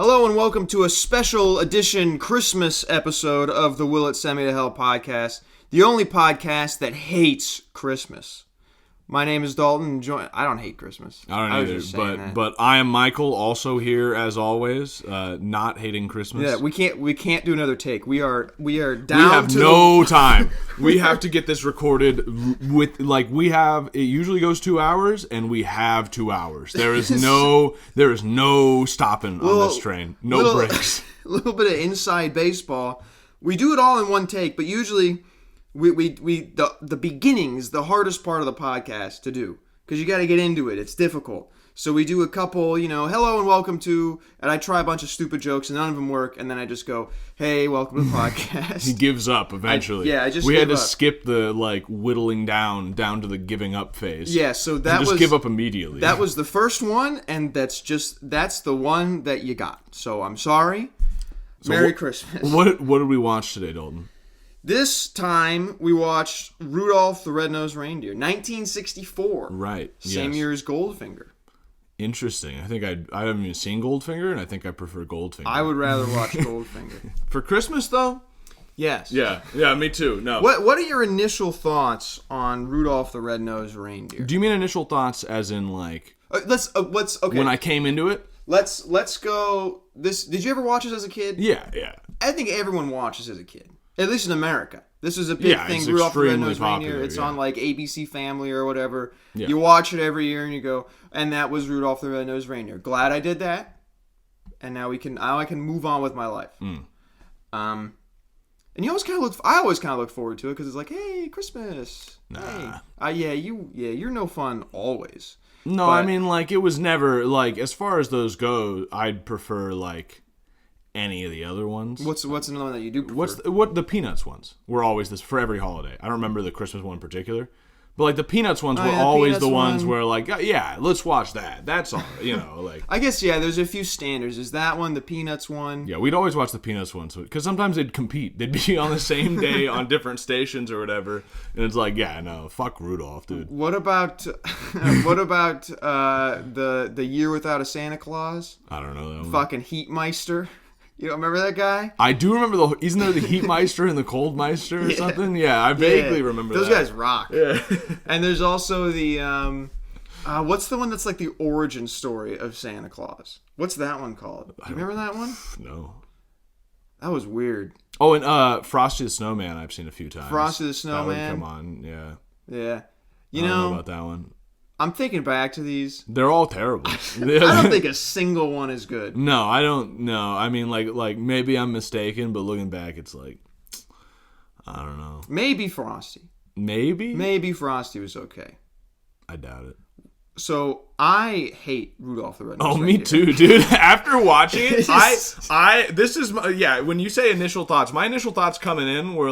Hello and welcome to a special edition Christmas episode of the willitsendmetohell podcast, the only podcast that hates Christmas. My name is Dalton. I don't hate Christmas. I don't either, but I am Michael, also here as always, not hating Christmas. Yeah, we can't do another take. We are down. We have no time. We have to get this recorded with it usually goes 2 hours, and we have 2 hours. There is no stopping on this train. No breaks. A little bit of inside baseball. We do it all in one take, but usually the beginning's the hardest part of the podcast to do because you got to get into it. It's difficult. So we do a couple, hello and welcome to, and I try a bunch of stupid jokes and none of them work, and then I just go, hey, welcome to the podcast. He gives up eventually. We had to skip the whittling down to the giving up phase. Yeah, so that was give up immediately. That was the first one, and that's the one that you got. So I'm sorry. So Merry Christmas. What did we watch today, Dalton? This time, we watched Rudolph the Red-Nosed Reindeer, 1964. Right, Same year as Goldfinger. Interesting. I think I haven't even seen Goldfinger, and I think I prefer Goldfinger. I would rather watch Goldfinger. For Christmas, though? Yes. Yeah, me too. No. What are your initial thoughts on Rudolph the Red-Nosed Reindeer? Do you mean initial thoughts as in, okay. When I came into it? Let's go... Did you ever watch this as a kid? Yeah. I think everyone watches as a kid. At least in America. This is a big thing, it's Rudolph the Red-Nosed popular, Reindeer. It's on ABC Family or whatever. Yeah. You watch it every year and you go, and that was Rudolph the Red-Nosed Reindeer. Glad I did that. And now I can move on with my life. And you always kind of look forward to it because it's like, hey, Christmas. Nah. Hey. You're no fun always. No, but, I mean, it was never, as far as those go, I'd prefer, any of the other ones. What's another one that you do prefer? What the Peanuts ones were always this for every holiday. I don't remember the Christmas one in particular, but the Peanuts ones were always the ones where let's watch that. That's all. I guess there's a few standards. Is that one the Peanuts one? Yeah, we'd always watch the Peanuts ones because sometimes they'd compete. They'd be on the same day on different stations or whatever, and it's fuck Rudolph, dude. What about the Year Without a Santa Claus? I don't know that one. Fucking Heatmeister. You don't remember that guy? I do remember isn't there the Heatmeister and the Coldmeister or something? Yeah, I vaguely remember those that. Those guys rock. Yeah. And there's also the, what's the one that's the origin story of Santa Claus? What's that one called? Do you remember that one? No. That was weird. Oh, and Frosty the Snowman I've seen a few times. Frosty the Snowman? That would come on, yeah. Yeah. I don't know about that one. I'm thinking back to these. They're all terrible. I don't think a single one is good. No, I don't know. I mean, maybe I'm mistaken, but looking back, it's I don't know. Maybe Frosty. Maybe? Maybe Frosty was okay. I doubt it. So, I hate Rudolph the Red-Nosed Reindeer. Me too, dude. After watching it, when you say initial thoughts, my initial thoughts coming in were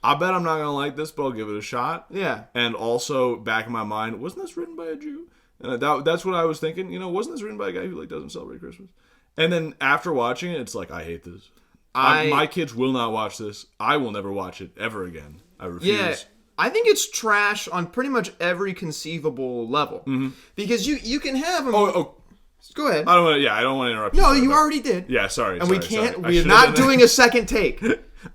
I bet I'm not going to like this, but I'll give it a shot. Yeah. And also, back in my mind, wasn't this written by a Jew? And that's what I was thinking. Wasn't this written by a guy who doesn't celebrate Christmas? And then after watching it, it's I hate this. My kids will not watch this. I will never watch it ever again. I refuse. Yeah. I think it's trash on pretty much every conceivable level. Mm-hmm. Because you can have them... Oh. Go ahead. I don't want to interrupt you. No, you already did. Yeah, sorry. And we're not doing a second take.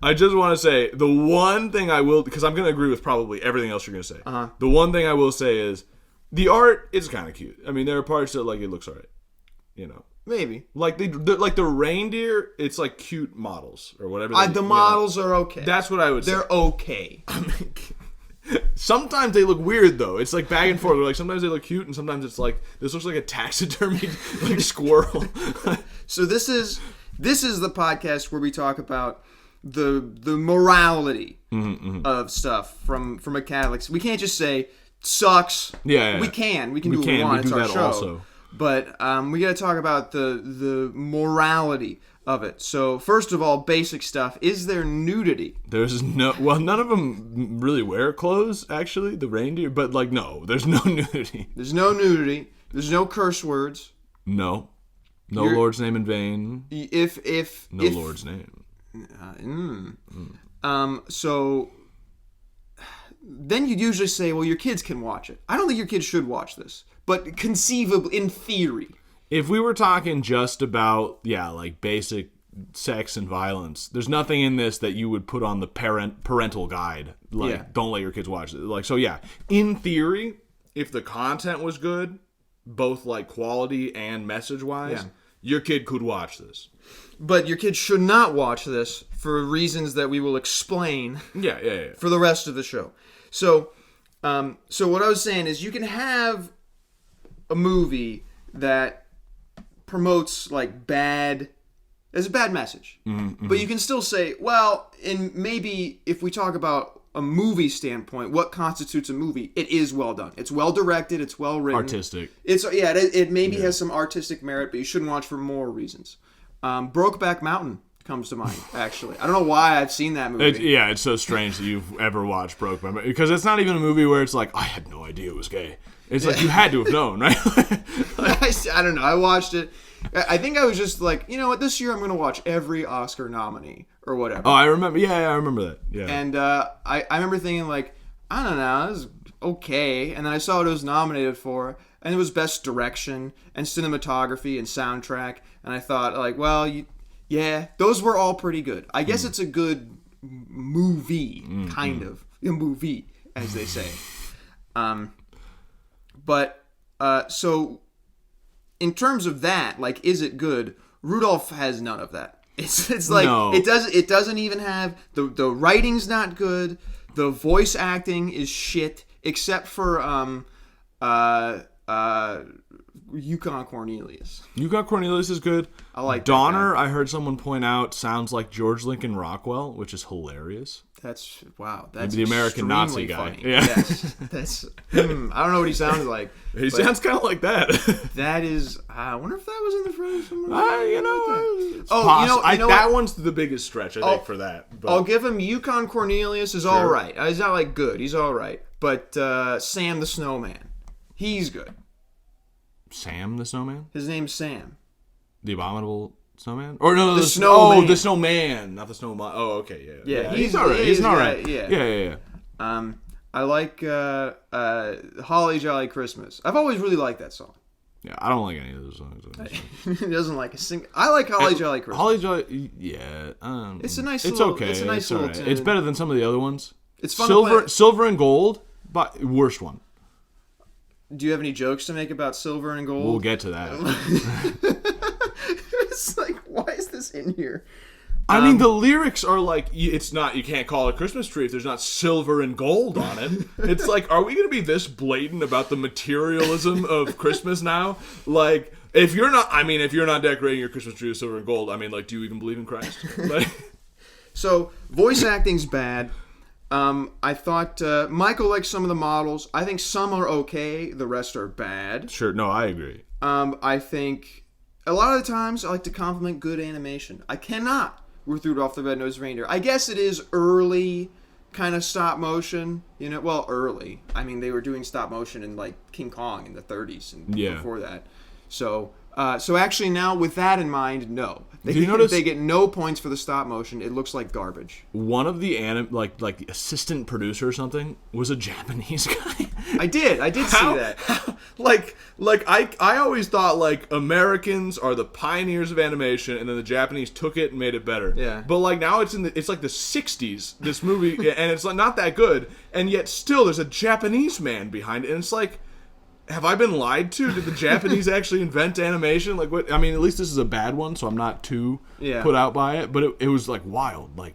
I just want to say, the one thing I will, because I'm going to agree with probably everything else you're going to say. Uh-huh. The one thing I will say is, the art is kind of cute. I mean, there are parts that, it looks all right. Maybe. The reindeer, it's cute models, or whatever. The models are okay. That's what I would say. They're okay. Sometimes they look weird, though. It's back and forth. They're sometimes they look cute, and sometimes it's this looks like a taxidermied, squirrel. So this is the podcast where we talk about the morality of stuff from a Catholic. We can't just say sucks. Yeah. We can do what we want. It's our show. Also. But we got to talk about the morality of it. So first of all, basic stuff. Is there nudity? There's none of them really wear clothes, actually, the reindeer. But no, there's no nudity. There's no nudity. There's no curse words. No Lord's name in vain. Lord's name. So then you'd usually say, well, your kids can watch it. I don't think your kids should watch this, but conceivably, in theory, If we were talking just about, like basic sex and violence, there's nothing in this that you would put on the parental guide. Like, don't let your kids watch it. Like, so yeah, in theory, if the content was good, both like quality and message-wise, your kid could watch this. But your kid should not watch this for reasons that we will explain for the rest of the show. So what I was saying is you can have a movie that promotes like there's a bad message. Mm-hmm. But you can still say, well, and maybe if we talk about a movie standpoint, what constitutes a movie? It is well done. It's well directed. It's well written. Artistic. It maybe has some artistic merit, but you shouldn't watch for more reasons. Brokeback Mountain comes to mind, actually. I don't know why I've seen that movie. It's so strange that you've ever watched Brokeback Mountain. Because it's not even a movie where it's like, I had no idea it was gay. It's like, you had to have known, right? I don't know. I watched it. I think I was just like, you know what, this year I'm going to watch every Oscar nominee or whatever. Oh, I remember. Yeah, I remember that. Yeah. And I remember thinking like, I don't know, this is okay. And then I saw what it was nominated for, and it was Best Direction and Cinematography and Soundtrack. And I thought like, well, those were all pretty good. I guess it's a good movie, kind of. A movie, as they say. So in terms of that, like, is it good? Rudolph has none of that. It's like no. It doesn't even have the writing's not good. The voice acting is shit, except for Yukon Cornelius. Yukon Cornelius is good. I like Donner. I heard someone point out sounds like George Lincoln Rockwell, which is hilarious. That's the American Nazi guy. Funny. Yeah, yes, that's. I don't know what he sounds like. He sounds kind of like that. That is. I wonder if that was in the front. That one's the biggest stretch, I think, for that. But. I'll give him Yukon Cornelius is all right. He's not like good. He's all right. But Sam the Snowman, he's good. Sam the Snowman? His name's Sam. The Abominable Snowman? Or no, the Snowman. Oh, the Snowman, not the Snowman. Oh, okay, yeah. He's all right. He's all right. Yeah. I like Holly Jolly Christmas. I've always really liked that song. Yeah, I don't like any of those songs. He doesn't like a single. I like Holly Jolly Christmas. Holly Jolly, it's a nice. It's little, okay. It's a nice little tune. It's better than some of the other ones. It's fun. Silver and Gold, but worst one. Do you have any jokes to make about Silver and Gold? We'll get to that. It's like, why is this in here? I mean, the lyrics are like, it's not, you can't call it a Christmas tree if there's not silver and gold on it. It's like, are we going to be this blatant about the materialism of Christmas now? Like, if you're not decorating your Christmas tree with silver and gold, I mean, like, do you even believe in Christ? Like, so, voice acting's bad. I thought Michael likes some of the models. I think some are okay. The rest are bad. Sure. No, I agree. I think a lot of the times I like to compliment good animation. I cannot with Rudolph the Red-Nosed Reindeer. I guess it is early kind of stop motion. Early. I mean, they were doing stop motion in like King Kong in the 30s and before that. So actually now with that in mind, no. Do you notice they get no points for the stop motion? It looks like garbage. One of the the assistant producer or something was a Japanese guy. I did see that. I always thought like Americans are the pioneers of animation, and then the Japanese took it and made it better. Yeah. But like now it's like the 60s. This movie, and it's like not that good, and yet still there's a Japanese man behind it, and it's like. Have I been lied to? Did the Japanese actually invent animation? Like what? I mean, at least this is a bad one, so I'm not too put out by it. But it was like wild, like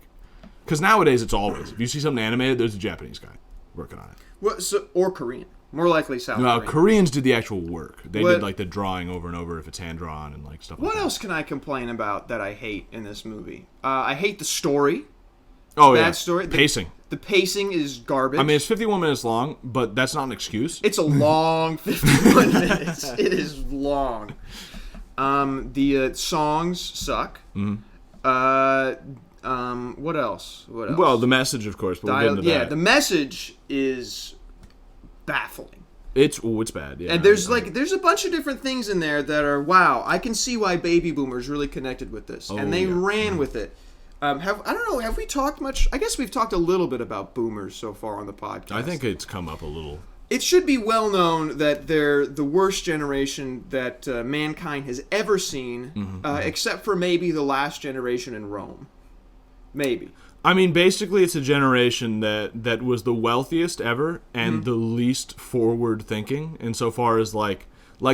because nowadays it's always if you see something animated, there's a Japanese guy working on it. Well, or Korean, more likely South Korean. Koreans did the actual work. They did like the drawing over and over if it's hand drawn and like stuff. What else can I complain about that I hate in this movie? I hate the story. Bad story. Pacing. The pacing is garbage. I mean, it's 51 minutes long, but that's not an excuse. It's a long 51 minutes. It is long. The songs suck. Mm-hmm. What else? Well, the message, of course, but we'll get into that. Yeah, the message is baffling. It's bad, yeah. And there's a bunch of different things in there that are, wow, I can see why baby boomers really connected with this. And they ran with it. Have we talked much? I guess we've talked a little bit about boomers so far on the podcast. I think it's come up a little. It should be well known that they're the worst generation that mankind has ever seen, except for maybe the last generation in Rome. Maybe. I mean, basically, it's a generation that was the wealthiest ever and the least forward-thinking insofar as, like,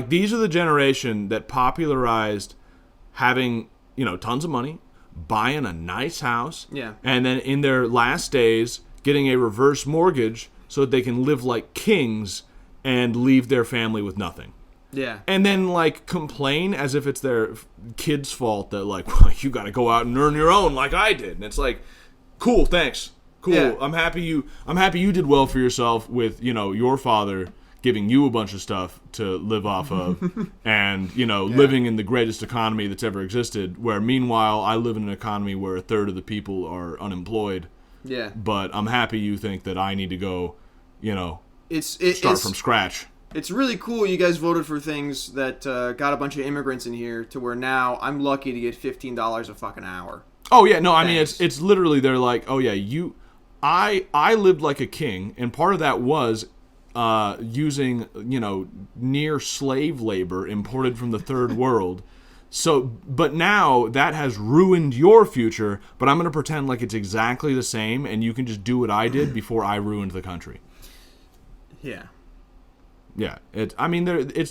these are the generation that popularized having, tons of money, buying a nice house, and then in their last days, getting a reverse mortgage so that they can live like kings and leave their family with nothing. Yeah. And then, like, complain as if it's their kid's fault that, like, well, you got to go out and earn your own like I did. And it's like, cool, thanks. Cool. Yeah. I'm happy you did well for yourself with, your father giving you a bunch of stuff to live off of and, living in the greatest economy that's ever existed, where meanwhile I live in an economy where a third of the people are unemployed. Yeah. But I'm happy you think that I need to go, start from scratch. It's really cool you guys voted for things that got a bunch of immigrants in here to where now I'm lucky to get $15 a fucking hour. Oh, yeah. No, Thanks. I mean, it's literally, they're like, oh, yeah, I lived like a king, and part of that was using, near slave labor imported from the third world. So, but now that has ruined your future, but I'm going to pretend like it's exactly the same, and you can just do what I did before I ruined the country. Yeah. Yeah. It's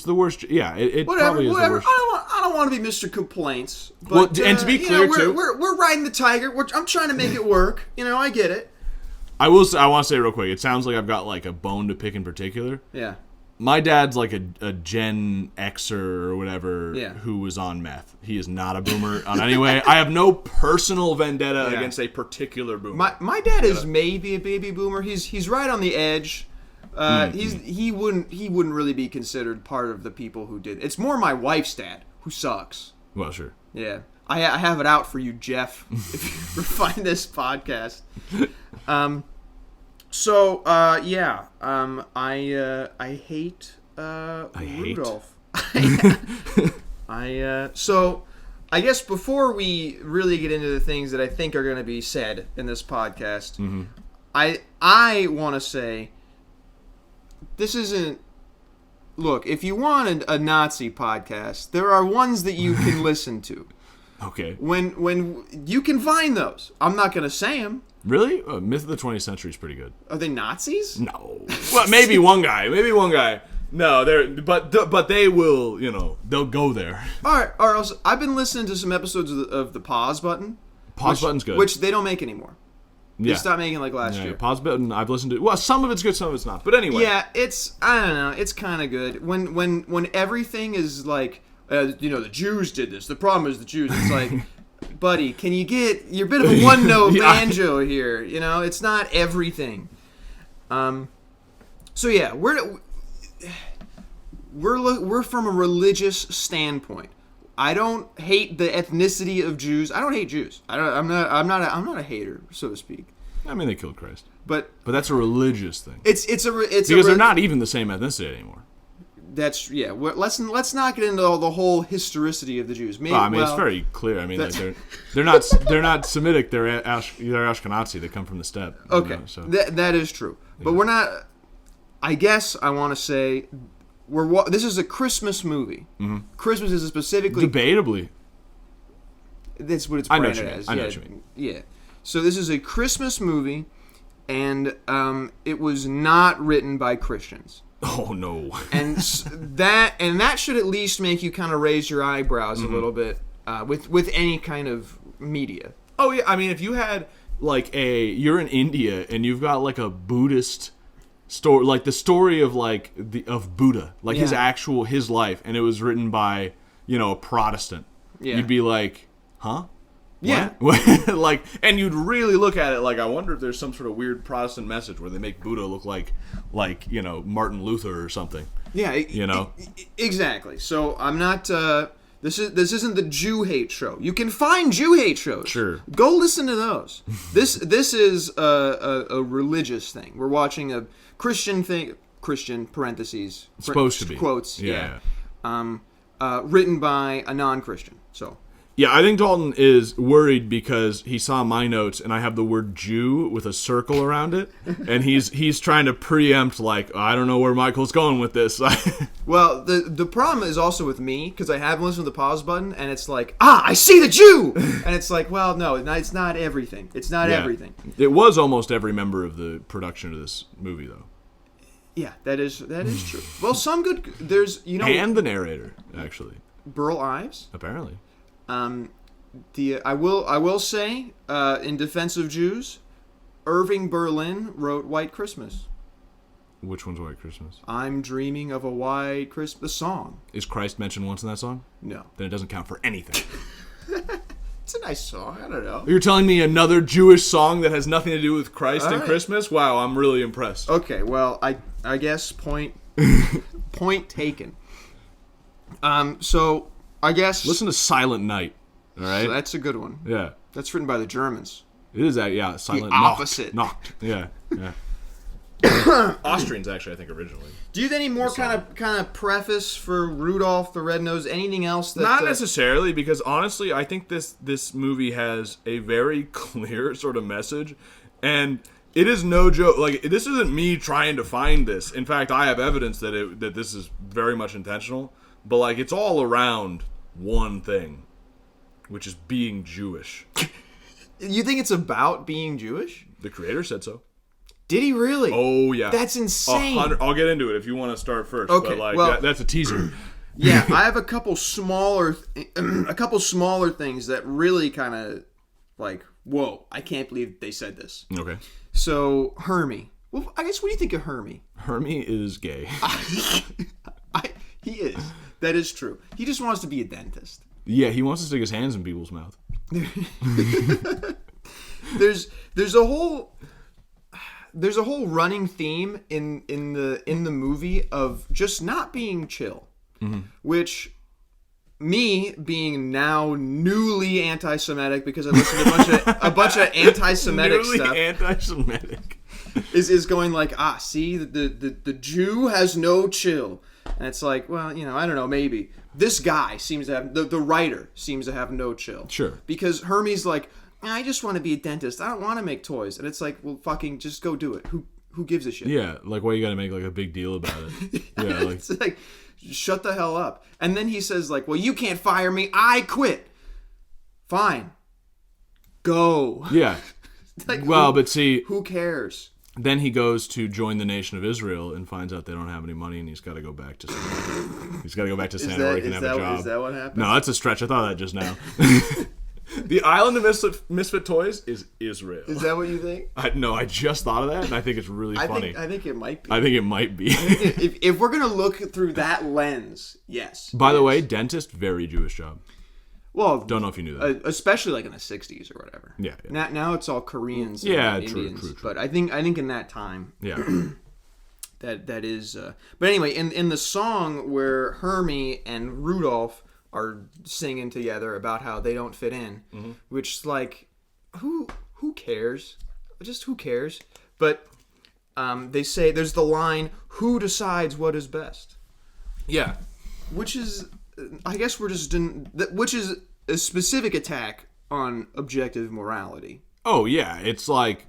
the worst. Yeah. It whatever, probably is the worst. I don't want to be Mr. Complaints. But, well, and to be clear, too. We're riding the tiger. I'm trying to make it work. I get it. I want to say real quick, it sounds like I've got like a bone to pick in particular. Yeah. My dad's like a Gen Xer or whatever who was on meth. He is not a boomer on any way. I have no personal vendetta against a particular boomer. My dad is maybe a baby boomer. He's right on the edge. He wouldn't really be considered part of the people who did. It's more my wife's dad who sucks. Well, sure. Yeah. I have it out for you, Jeff, if you find this podcast. I hate Rudolph. So I guess before we really get into the things that I think are going to be said in this podcast, I want to say this isn't. Look, if you want a Nazi podcast, there are ones that you can listen to. Okay. When you can find those, I'm not going to say them. Really? Myth of the 20th Century is pretty good. Are they Nazis? No. Well, maybe one guy. No, but they will. They'll go there. All right. Also, I've been listening to some episodes of the Pause Button. Button's good. Which they don't make anymore. They stopped making like last year. Pause Button. I've listened to. Well, some of it's good, some of it's not. But anyway. Yeah, I don't know. It's kind of good when everything is like. The Jews did this. The problem is the Jews. It's like, buddy, can you get your bit of a one-note banjo here? It's not everything. So yeah, we're from a religious standpoint. I don't hate the ethnicity of Jews. I don't hate Jews. I'm not a hater, so to speak. I mean, they killed Christ, but that's a religious thing. It's because they're not even the same ethnicity anymore. Let's not get into the whole historicity of the Jews. It's very clear. I mean, they're not Semitic. They're Ashkenazi. They come from the steppe. Okay, so. That is true. But we're not. I guess I want to say this is a Christmas movie. Mm-hmm. Christmas is specifically debatably. That's what it's branded as. I know what you mean. Yeah. So this is a Christmas movie, and it was not written by Christians. Oh no! and that should at least make you kind of raise your eyebrows a little bit with any kind of media. Oh yeah, I mean, if you had you're in India and you've got like a Buddhist story, like the story of of Buddha, his life, and it was written by a Protestant, you'd be like, huh? Yeah. And you'd really look at it like, I wonder if there's some sort of weird Protestant message where they make Buddha look like Martin Luther or something. Yeah. Exactly. So I'm not. This isn't the Jew hate show. You can find Jew hate shows. Sure. Go listen to those. This is a religious thing. We're watching a Christian thing. Christian parentheses. It's supposed to be quotes. Yeah. Written by a non-Christian. So. Yeah, I think Dalton is worried because he saw my notes and I have the word Jew with a circle around it, and he's trying to preempt, like, I don't know where Michael's going with this. Well, the problem is also with me, because I haven't listened to the pause button, and it's like, I see the Jew! And it's like, well, no, it's not everything. It's not everything. It was almost every member of the production of this movie, though. Yeah, that is true. Well, some good, there's, And the narrator, actually. Burl Ives. Apparently. I will say, in defense of Jews, Irving Berlin wrote White Christmas. Which one's White Christmas? I'm dreaming of a white Christmas. The song. Is Christ mentioned once in that song? No. Then it doesn't count for anything. It's a nice song. I don't know. You're telling me another Jewish song that has nothing to do with Christ and Christmas? Wow, I'm really impressed. Okay, well, I guess point taken. So I guess listen to Silent Night. All right, so that's a good one. Yeah, that's written by the Germans. It is that. Yeah, Silent. The opposite. Knocked. Yeah. Austrians, actually, I think originally. Do you have any more kind of preface for Rudolph the Red-Nosed? Anything else? That, Not necessarily, because honestly, I think this movie has a very clear sort of message, and it is no joke. Like, this isn't me trying to find this. In fact, I have evidence that this is very much intentional. But like, it's all around one thing, which is being Jewish. You think it's about being Jewish? The creator said so. Did he really? Oh, yeah. That's insane. I'll get into it if you want to start first. Okay, but like, well, that's a teaser. Yeah, I have a couple smaller things that really kind of like, whoa, I can't believe they said this. Okay. So, Hermie. Well, I guess, what do you think of Hermie? Hermie is gay. He is. That is true. He just wants to be a dentist. Yeah, he wants to stick his hands in people's mouth. There's a whole running theme in the movie of just not being chill, which, me being now newly anti-Semitic because I listened to a bunch of anti-Semitic newly stuff. Anti-Semitic is going like, see, the Jew has no chill. And it's like, well, I don't know, maybe. This guy seems to have, the writer seems to have no chill. Sure. Because Hermie's like, I just want to be a dentist. I don't want to make toys. And it's like, well, fucking just go do it. Who gives a shit? Yeah, like, why you gotta make like a big deal about it? Yeah, like, it's like, shut the hell up. And then he says like, well, you can't fire me. I quit. Fine. Go. Yeah. Like, well, but see, who cares? Then he goes to join the nation of Israel and finds out they don't have any money, and he's got to go back to Santa. He's got to go back to Santa where he can have a job. Is that what happened? No, that's a stretch. I thought that just now. The island of misfit toys is Israel. Is that what you think? I just thought of that, and I think it's really funny. I think it might be. I think it might be. If we're gonna look through that lens, yes. By the way, dentist, very Jewish job. Well, don't know if you knew that. Especially like in the 60s or whatever. Yeah. Now it's all Koreans and Indians. True. But I think in that time. Yeah. that is. But anyway, in the song where Hermie and Rudolph are singing together about how they don't fit in, which, like, who cares? Just who cares? But they say there's the line, "Who decides what is best?" Yeah. Which is, I guess we're just which is a specific attack on objective morality. Oh yeah, it's like,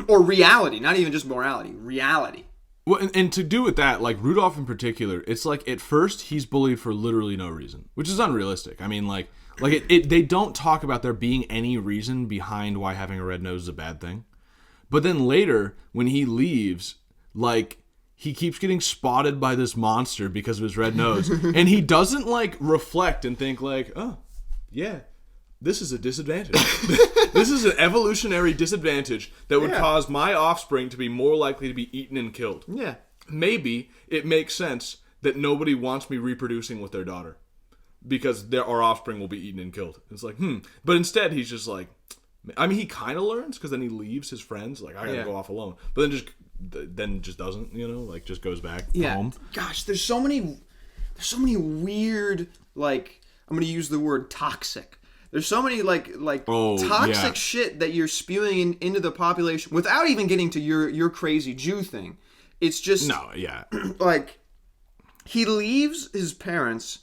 or reality, not even just morality, reality. Well, and to do with that, like Rudolph in particular, it's like at first he's bullied for literally no reason, which is unrealistic. I mean, like they don't talk about there being any reason behind why having a red nose is a bad thing. But then later, when he leaves, like, he keeps getting spotted by this monster because of his red nose, and he doesn't like reflect and think like, oh, yeah, this is a disadvantage. This is an evolutionary disadvantage that would cause my offspring to be more likely to be eaten and killed. Yeah. Maybe it makes sense that nobody wants me reproducing with their daughter because our offspring will be eaten and killed. It's like, But instead, he's just like, I mean, he kind of learns because then he leaves his friends. Like, I gotta go off alone. But then just doesn't, like, just goes back home. Gosh, there's so many weird, like, I'm gonna use the word toxic. There's so many toxic shit that you're spewing into the population without even getting to your crazy Jew thing. It's just like, he leaves his parents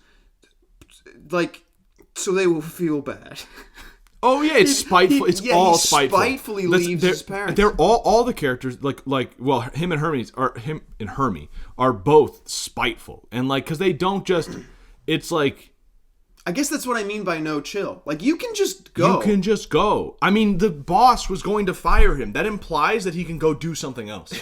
like So they will feel bad. Oh yeah, it's spiteful. It's all spiteful. Spitefully leaves his parents. They're all the characters well, him and Hermie are both spiteful, and like because they don't just. It's like. I guess that's what I mean by no chill. Like you can just go. You can just go. I mean, the boss was going to fire him. That implies that he can go do something else,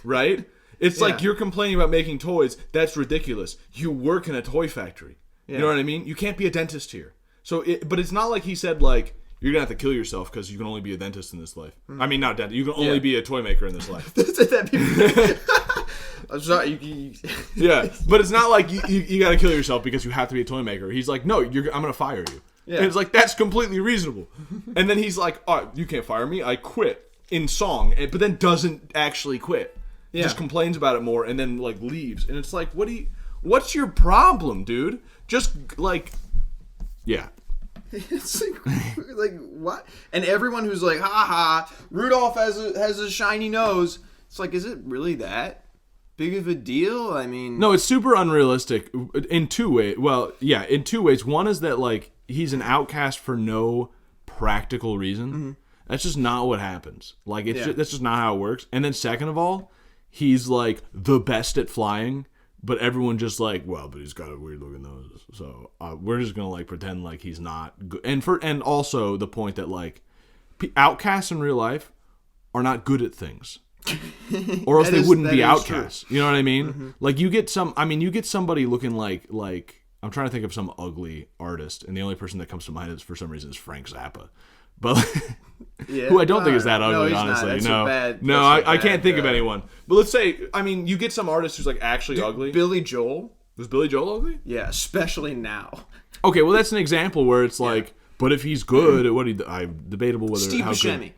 right? It's like you're complaining about making toys. That's ridiculous. You work in a toy factory. You know what I mean? You can't be a dentist here. But it's not like he said like. You're going to have to kill yourself because you can only be a dentist in this life. I mean, not dentist. You can only be a toy maker in this life. I'm sorry. Yeah, but it's not like you got to kill yourself because you have to be a toy maker. He's like, no, I'm going to fire you. Yeah. And it's like, that's completely reasonable. And then he's like, oh, you can't fire me. I quit in song, but then doesn't actually quit. Yeah. Just complains about it more and then like leaves. And it's like, what's your problem, dude? Just like, yeah. It's like what? And everyone who's like, ha ha, Rudolph has a shiny nose. It's like, is it really that big of a deal? I mean, no, it's super unrealistic in two ways. Well, yeah, in two ways. One is that like he's an outcast for no practical reason. Mm-hmm. That's just not what happens. Like that's just not how it works. And then second of all, he's like the best at flying. But everyone just like, well, but he's got a weird looking nose, so we're just gonna like pretend like he's not good. And also the point that like outcasts in real life are not good at things, or else they wouldn't be outcasts. True. You know what I mean? Mm-hmm. Like you get somebody looking like I'm trying to think of some ugly artist, and the only person that comes to mind is for some reason is Frank Zappa, but who I don't think is that ugly, honestly. No, I can't think of anyone. But let's say, I mean, you get some artist who's like actually ugly. Billy Joel. Was Billy Joel ugly? Yeah, especially now. Okay, well that's an example where it's like, but if he's good at what I'm debatable whether Steve Buscemi.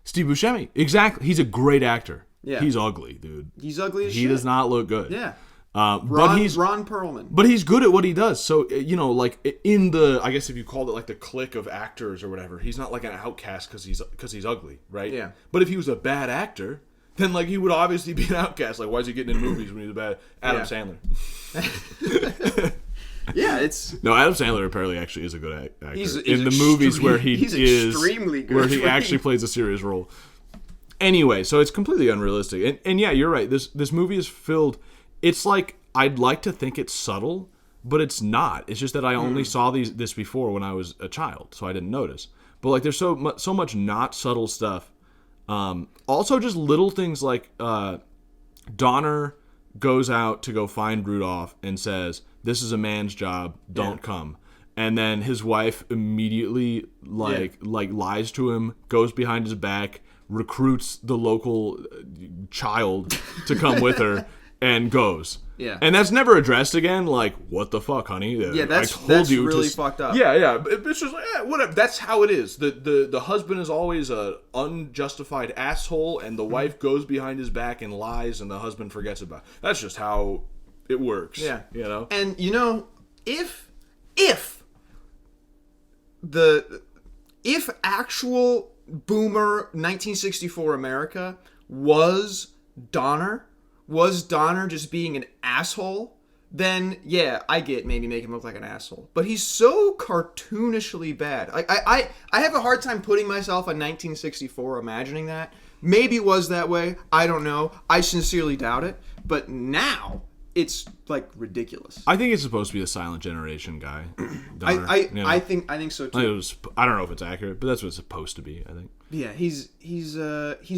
Steve Buscemi, exactly. He's a great actor. Yeah, he's ugly, dude. He's ugly as shit. He does not look good. Yeah. But he's Ron Perlman. But he's good at what he does. So, you know, like in the, I guess if you called it like the clique of actors or whatever, he's not like an outcast because he's ugly, right? Yeah. But if he was a bad actor, then like he would obviously be an outcast. Like, why is he getting in movies when he's a bad Adam Sandler? Yeah, it's no. Adam Sandler apparently actually is a good actor he's in the movies where he's extremely good, where he actually plays a serious role. Anyway, so it's completely unrealistic, and yeah, you're right. This movie is filled. It's like, I'd like to think it's subtle, but it's not. It's just that I only saw this before when I was a child, so I didn't notice. But like, there's so much not subtle stuff. Also, just little things like Donner goes out to go find Rudolph and says, "This is a man's job. Don't come." And then his wife immediately lies to him, goes behind his back, recruits the local child to come with her. And goes. Yeah. And that's never addressed again. Like, what the fuck, honey? Yeah, that's really fucked up. Yeah. It's just like, whatever. That's how it is. The husband is always a unjustified asshole, and the wife goes behind his back and lies, and the husband forgets about it. That's just how it works. Yeah. You know? And, you know, if actual boomer 1964 America was Donner just being an asshole, then yeah, I get maybe make him look like an asshole. But he's so cartoonishly bad. I have a hard time putting myself in 1964 imagining that. Maybe it was that way. I don't know. I sincerely doubt it. But now it's like ridiculous. I think it's supposed to be a Silent Generation guy. Donner, I think so too. I don't know if it's accurate, but that's what it's supposed to be, I think. Yeah, he's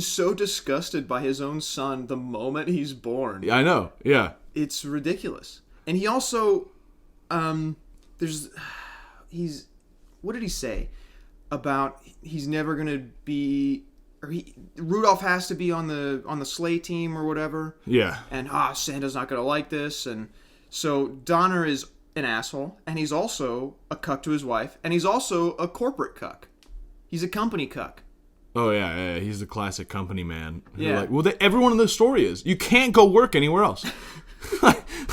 so disgusted by his own son the moment he's born. Yeah, I know. Yeah. It's ridiculous. And he also what did he say about he's never going to be, or Rudolph has to be on the sleigh team or whatever. Yeah. And Santa's not going to like this, and so Donner is an asshole, and he's also a cuck to his wife, and he's also a corporate cuck. He's a company cuck. Oh yeah, he's the classic company man. Yeah. Like, well, everyone in the story is. You can't go work anywhere else.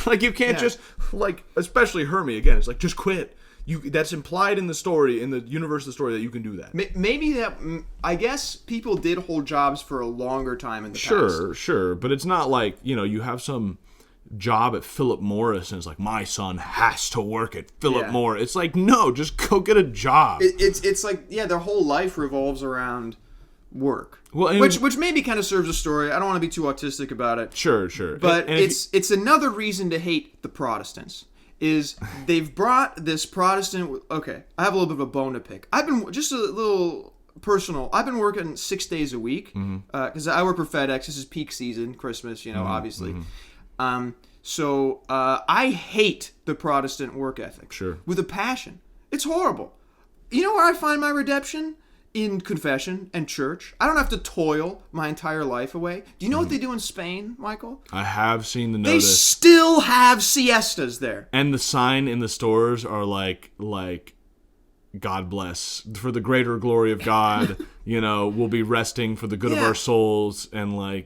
Like you can't just like, especially Hermie again. It's like, just quit. That's implied in the story, in the universe of the story, that you can do that. Maybe that, I guess people did hold jobs for a longer time in the past. Sure, but it's not like, you know, you have some job at Philip Morris and it's like, my son has to work at Philip Yeah. Morris. It's like, no, just go get a job. It's like, yeah, their whole life revolves around work. Well, and which maybe kind of serves a story. I don't want to be too autistic about it. Sure. But and it's another reason to hate the Protestants. Is they've brought this Protestant... Okay, I have a little bit of a bone to pick. I've been... Just a little personal. I've been working 6 days a week. Because I work for FedEx. This is peak season. Christmas, obviously. So I hate the Protestant work ethic. Sure. With a passion. It's horrible. You know where I find my redemption? In confession and church. I don't have to toil my entire life away. Do you know what they do in Spain, Michael? I have seen the They notice. still have siestas there. And the sign in the stores are like God bless, for the greater glory of God, we'll be resting for the good of our souls, and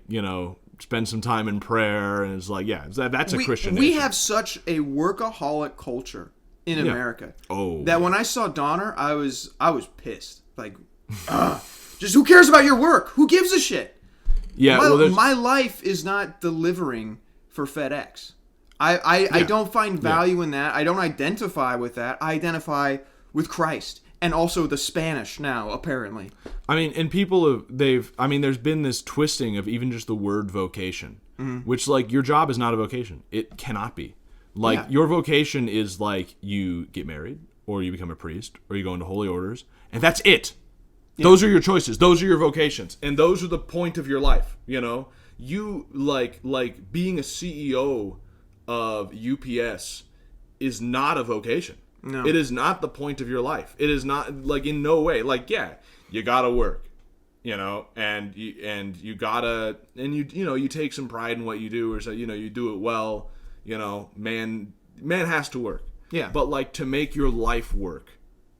spend some time in prayer. And it's like, that's a Christian We nation. have such a workaholic culture in America. Oh. That when I saw Donner, I was pissed. Like, just who cares about your work? Who gives a shit? Yeah, My life is not delivering for FedEx. I don't find value in that. I don't identify with that. I identify with Christ and also the Spanish now, apparently. I mean, and people there's been this twisting of even just the word vocation, which your job is not a vocation. It cannot be. Your vocation is you get married, or you become a priest, or you go into holy orders, and that's it. Yeah. Those are your choices. Those are your vocations, and those are the point of your life. You being a CEO of UPS is not a vocation. No. It is not the point of your life. It is not in no way. You gotta work, and you gotta, and you take some pride in what you do, or you do it well. Man has to work. Yeah. But to make your life work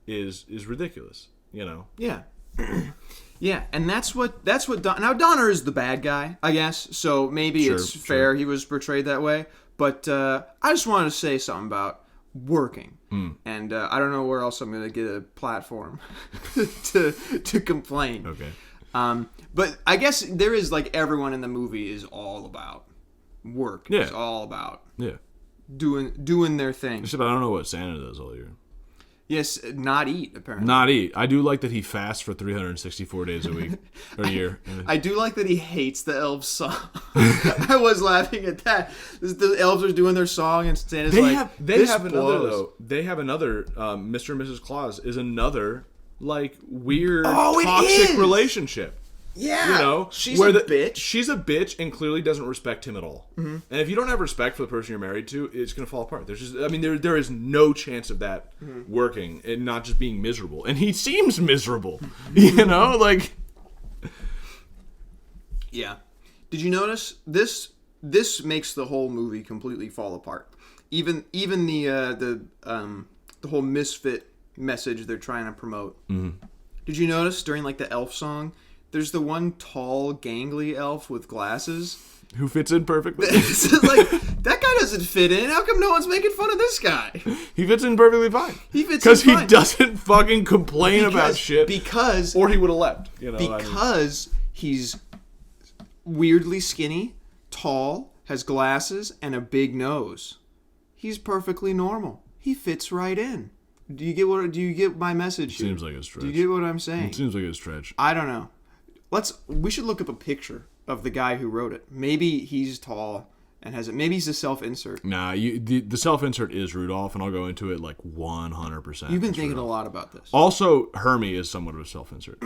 is ridiculous. Yeah. Yeah, and that's what now Donner is the bad guy, I guess. So maybe it's fair he was portrayed that way. But I just wanted to say something about working, and I don't know where else I'm going to get a platform to complain. Okay. But I guess there is everyone in the movie is all about work. Yeah. It's all about doing their thing. Except I don't know what Santa does all year. Yes, not eat, apparently. Not eat. I do like that he fasts for 364 days a week, or a year. I do like that he hates the elves' song. I was laughing at that. The elves are doing their song, and Santa's They this have another, blows. though. They have another, Mr. and Mrs. Claus is another, weird, it toxic is! relationship. Yeah, she's where a bitch. She's a bitch and clearly doesn't respect him at all. Mm-hmm. And if you don't have respect for the person you're married to, it's going to fall apart. There's there is no chance of that working and not just being miserable. And he seems miserable, Yeah. Did you notice this? This makes the whole movie completely fall apart. Even the whole misfit message they're trying to promote. Mm-hmm. Did you notice during the elf song? There's the one tall, gangly elf with glasses. Who fits in perfectly. That guy doesn't fit in. How come no one's making fun of this guy? He fits in perfectly fine. He fits in because he fine. doesn't fucking complain about shit. Or he would have left. Because he's weirdly skinny, tall, has glasses, and a big nose. He's perfectly normal. He fits right in. Do you get my message here? Seems like a stretch. Do you get what I'm saying? It seems like a stretch. I don't know. We should look up a picture of the guy who wrote it. Maybe he's tall and has it. Maybe he's a self-insert. Nah, the self-insert is Rudolph, and I'll go into it 100%. You've been thinking a lot about this. Also, Hermie is somewhat of a self-insert.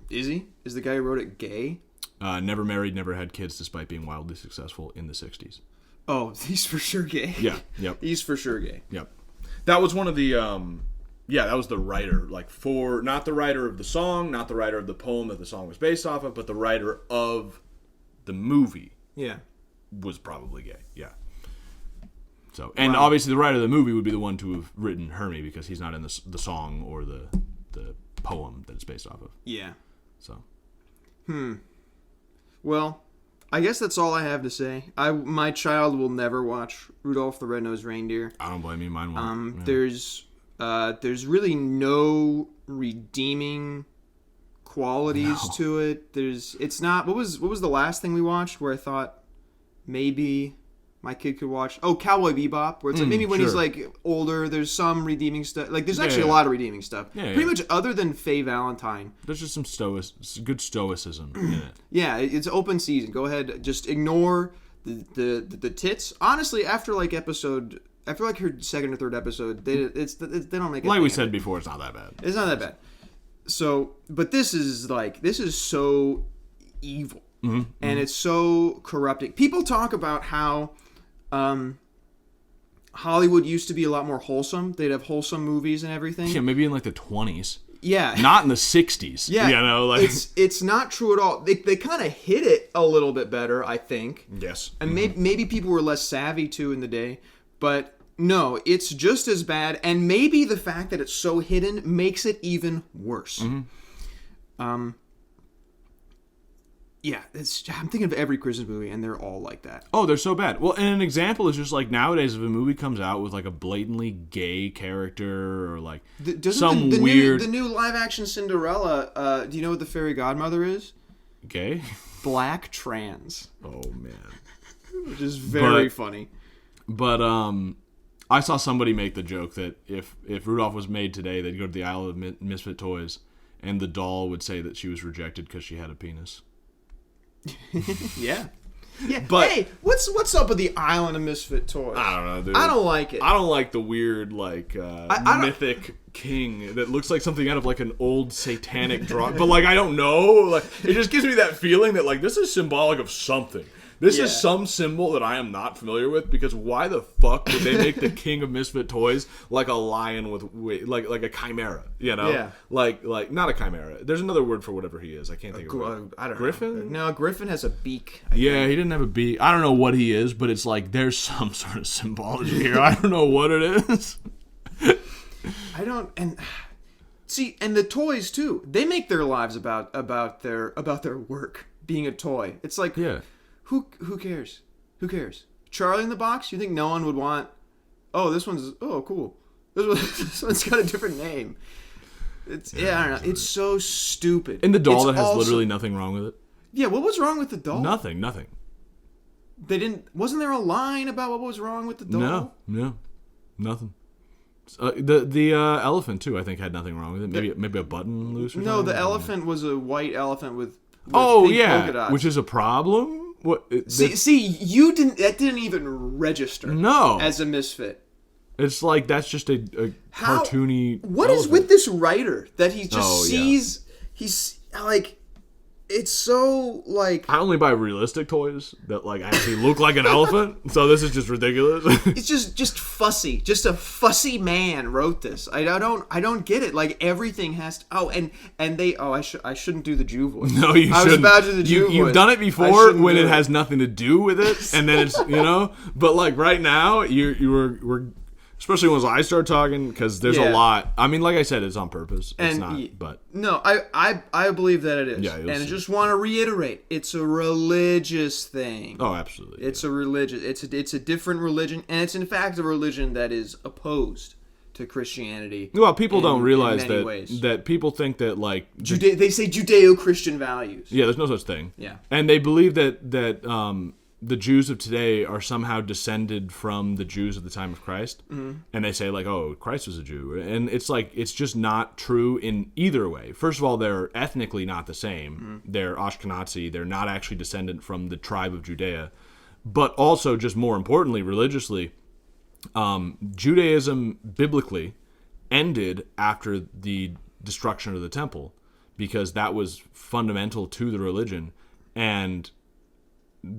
Is he? Is the guy who wrote it gay? Never married, never had kids, despite being wildly successful in the 60s. Oh, he's for sure gay. Yeah, yep. He's for sure gay. Yep. That was one of the... that was the writer, not the writer of the song, not the writer of the poem that the song was based off of, but the writer of the movie. Yeah. Was probably gay, yeah. So, and obviously the writer of the movie would be the one to have written Hermie because he's not in the song or the poem that it's based off of. Yeah. So. Well, I guess that's all I have to say. My child will never watch Rudolph the Red-Nosed Reindeer. I don't blame you, mine won't. Yeah. There's really no redeeming qualities to it. It's not. What was the last thing we watched where I thought maybe my kid could watch. Oh, Cowboy Bebop, where it's like maybe when he's like older, there's some redeeming stuff. Like there's actually a lot of redeeming stuff. Pretty much other than Faye Valentine. There's just some good stoicism in it. Yeah, it's open season. Go ahead, just ignore the tits. Honestly, after like her second or third episode, they don't make it. Like we said before, it's not that bad. It's not that bad. So, but this is so evil, and it's so corrupting. People talk about how Hollywood used to be a lot more wholesome. They'd have wholesome movies and everything. Yeah, maybe in like the 20s. Yeah. Not in the 60s. Yeah. You know, like it's not true at all. They kind of hit it a little bit better, I think. Yes. And maybe people were less savvy too in the day, but no, it's just as bad, and maybe the fact that it's so hidden makes it even worse. Yeah, I'm thinking of every Christmas movie, and they're all like that. Oh, they're so bad. Well, and an example is just like nowadays, if a movie comes out with like a blatantly gay character or like weird... the new live-action Cinderella, do you know what the fairy godmother is? Gay? Black trans. Oh, man. Which is very funny. But, I saw somebody make the joke that if Rudolph was made today, they'd go to the Isle of Misfit Toys, and the doll would say that she was rejected because she had a penis. Yeah. But hey, what's up with the Island of Misfit Toys? I don't know, dude. I don't like it. I don't like the weird, like, mythic king that looks like something out of, like, an old satanic drawing. But, like, I don't know. Like, it just gives me that feeling that, like, this is symbolic of something. This is some symbol that I am not familiar with, because why the fuck would they make the king of Misfit Toys like a lion with like a chimera, you know? Yeah. Like not a chimera. There's another word for whatever he is. I can't think of it. I don't Griffin? know. No, Griffin has a beak. Yeah, he didn't have a beak. I don't know what he is, but it's like there's some sort of symbology here. I don't know what it is. I don't, and see, and the toys too. They make their lives about their work being a toy. It's like, yeah. Who cares? Who cares? Charlie in the Box? You think no one would want... Oh, this one's... Oh, cool. This one's got a different name. I don't know. It's so stupid. And the doll that has literally nothing wrong with it? Yeah, what was wrong with the doll? Nothing. They didn't... Wasn't there a line about what was wrong with the doll? No. Nothing. The elephant, too, I think had nothing wrong with it. Maybe a button loose or something? No, the elephant was a white elephant with pink polka dots. Which is a problem? What? See, you didn't. That didn't even register. No, as a misfit. It's like that's just a cartoony. What elephant. Is with this writer that he just sees? Yeah. He's like, it's so like. I only buy realistic toys that like actually look like an elephant. So this is just ridiculous. It's just fussy. Just a fussy man wrote this. I don't get it. Like everything has to. Oh, and they. Oh, I shouldn't do the Jew voice. No, you shouldn't. I was about to do the Jew voice. You've done it before when it has nothing to do with it, and then it's But like right now, we're. Especially once I start talking, because there's a lot. I mean, like I said, it's on purpose. It's not, but... No, I believe that it is. Yeah, and I just want to reiterate, it's a religious thing. Oh, absolutely. It's a religious... It's a different religion, and it's in fact a religion that is opposed to Christianity. Well, people don't realize that people think that, like... they say Judeo-Christian values. Yeah, there's no such thing. Yeah. And they believe that the Jews of today are somehow descended from the Jews of the time of Christ. Mm-hmm. And they say, like, oh, Christ was a Jew. And it's like, it's just not true in either way. First of all, they're ethnically not the same. Mm-hmm. They're Ashkenazi. They're not actually descendant from the tribe of Judea. But also, just more importantly, religiously, Judaism, biblically, ended after the destruction of the temple, because that was fundamental to the religion. And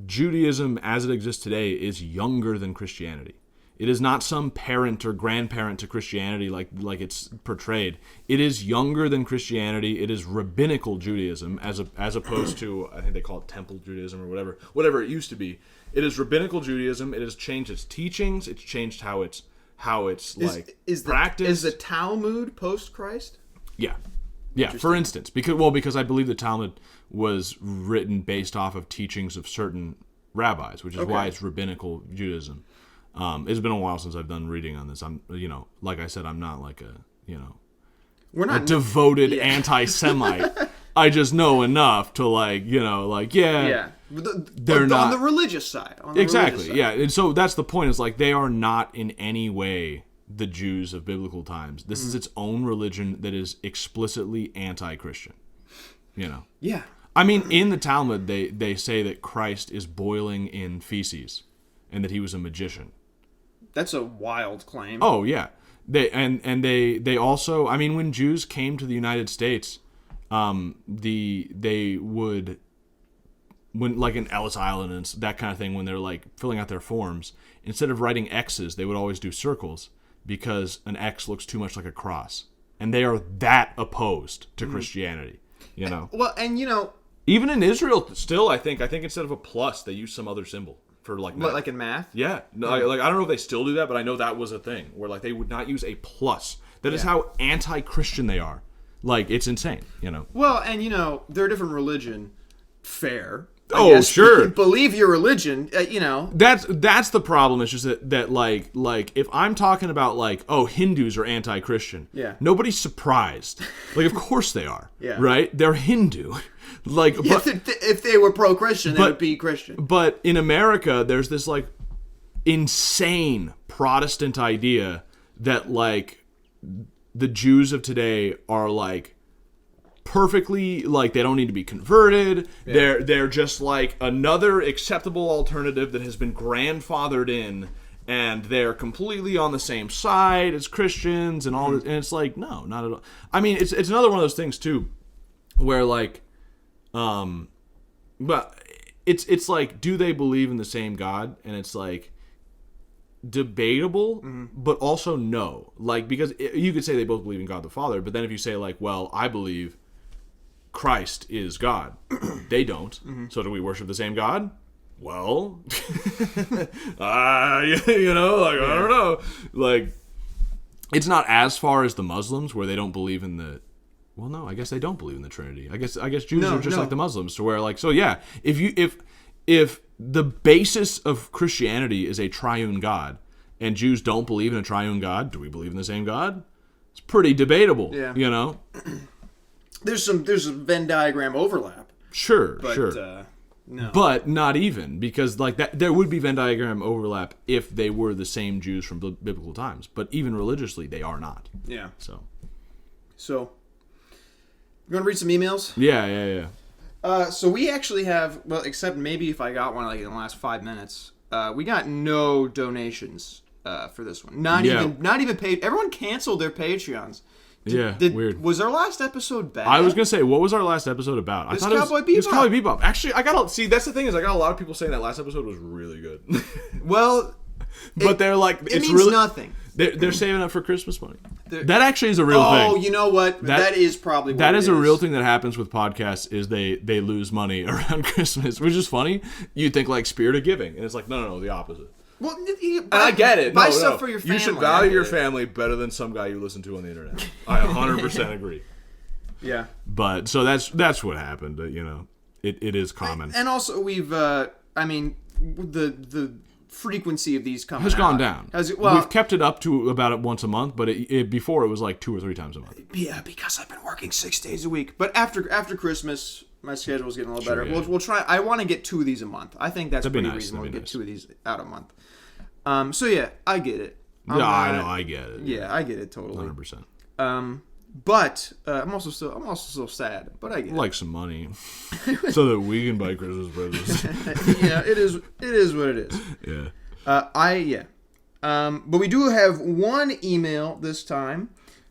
Judaism, as it exists today, is younger than Christianity. It is not some parent or grandparent to Christianity like it's portrayed. It is younger than Christianity. It is rabbinical Judaism, as opposed to, I think they call it temple Judaism or whatever it used to be. It is rabbinical Judaism. It has changed its teachings. It's changed how it's practiced. Is the Talmud post Christ? Yeah. Yeah, for instance, because I believe the Talmud was written based off of teachings of certain rabbis, which is why it's rabbinical Judaism. It's been a while since I've done reading on this. I'm, like I said, I'm not like a devoted anti-Semite. I just know enough to They're not on the religious side. Exactly. Yeah, and so that's the point. Is like they are not in any way the Jews of biblical times. This is its own religion that is explicitly anti-Christian. You know. Yeah. I mean, in the Talmud, they say that Christ is boiling in feces, and that he was a magician. That's a wild claim. Oh yeah. They also, I mean, when Jews came to the United States, they would, when like in Ellis Island and that kind of thing, when they're like filling out their forms, instead of writing X's, they would always do circles because an X looks too much like a cross, and they are that opposed to Christianity. You know. Well, and you know, even in Israel, still, I think instead of a plus, they use some other symbol. For like math. Like in math? Yeah. No, like I don't know if they still do that, but I know that was a thing where like they would not use a plus. That is how anti-Christian they are. Like it's insane, you know. Well, and you know, they're a different religion. Fair. Oh, sure. Believe your religion, you know. That's the problem. It's just that like if I'm talking about like, oh, Hindus are anti-Christian. Yeah. Nobody's surprised. Like of course they are. Yeah. Right? They're Hindu. Like, but, if they were pro-Christian, they would be Christian. But in America, there's this like insane Protestant idea that like the Jews of today are like perfectly like they don't need to be converted. Yeah. They're just like another acceptable alternative that has been grandfathered in, and they're completely on the same side as Christians and all this. And it's like no, not at all. I mean, it's another one of those things too, where like. But it's like, do they believe in the same God? And it's like debatable, but also no. Like, because you could say they both believe in God the Father, but then if you say like, well, I believe Christ is God, they don't. So do we worship the same God? Well, you know, like, I don't know. Like, it's not as far as the Muslims where they don't believe in the. Well, no, I guess they don't believe in the Trinity. I guess Jews are just like the Muslims, to where like, so yeah, if the basis of Christianity is a triune God, and Jews don't believe in a triune God, do we believe in the same God? It's pretty debatable. Yeah. You know, there's a Venn diagram overlap. Sure, but, sure. No. But not even, because like that, there would be Venn diagram overlap if they were the same Jews from biblical times. But even religiously, they are not. Yeah. So. You want to read some emails? Yeah. So we actually have, well, except maybe if I got one like in the last 5 minutes, we got no donations for this one. Not even paid. Everyone canceled their Patreons. Weird. Was our last episode bad? I was gonna say, what was our last episode about? I thought it was Cowboy Bebop. Actually, that's the thing is, I got a lot of people saying that last episode was really good. Well, but they're like, it means really nothing. They're saving up for Christmas money. That actually is a real thing. Oh, you know what? That is probably what that is a real thing that happens with podcasts. Is they lose money around Christmas, which is funny. You'd think like spirit of giving, and it's like no, the opposite. Well, and I get it. Buy stuff for your family. You should value your family better than some guy you listen to on the internet. I 100% agree. Yeah. But so that's what happened. You know, it is common. And also we've, I mean, the frequency of these coming has gone down. Well, we've kept it up to about it once a month, but before it was like 2 or 3 times a month. Yeah, because I've been working 6 days a week. But after Christmas, my schedule's getting a little better. Yeah. We'll try. I want to get 2 of these a month. I think that's pretty reasonable to get 2 of these out a month. So yeah, I get it. I know, I get it. Yeah, I get it totally. 100%. But I'm also still sad. But I get it. Like some money, so that we can buy Christmas presents. Yeah, it is what it is. Yeah. But we do have one email this time.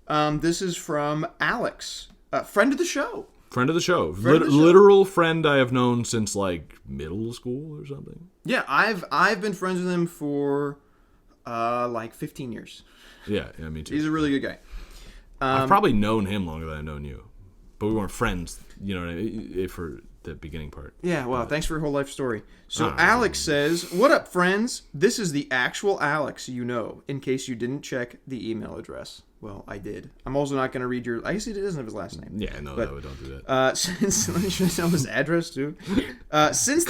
This is from Alex, friend of the show. Literal friend I have known since like middle school or something. Yeah, I've been friends with him for like 15 years. Yeah, me too. He's a really good guy. I've probably known him longer than I've known you, but we weren't friends. You know what I mean? For the beginning part. Yeah, well, thanks for your whole life story. So Alex says, "What up, friends? This is the actual Alex you know, in case you didn't check the email address." Well, I did. I'm also not going to read your... I guess he doesn't have his last name. Yeah, no, don't do that. Let me show you his address, too. Since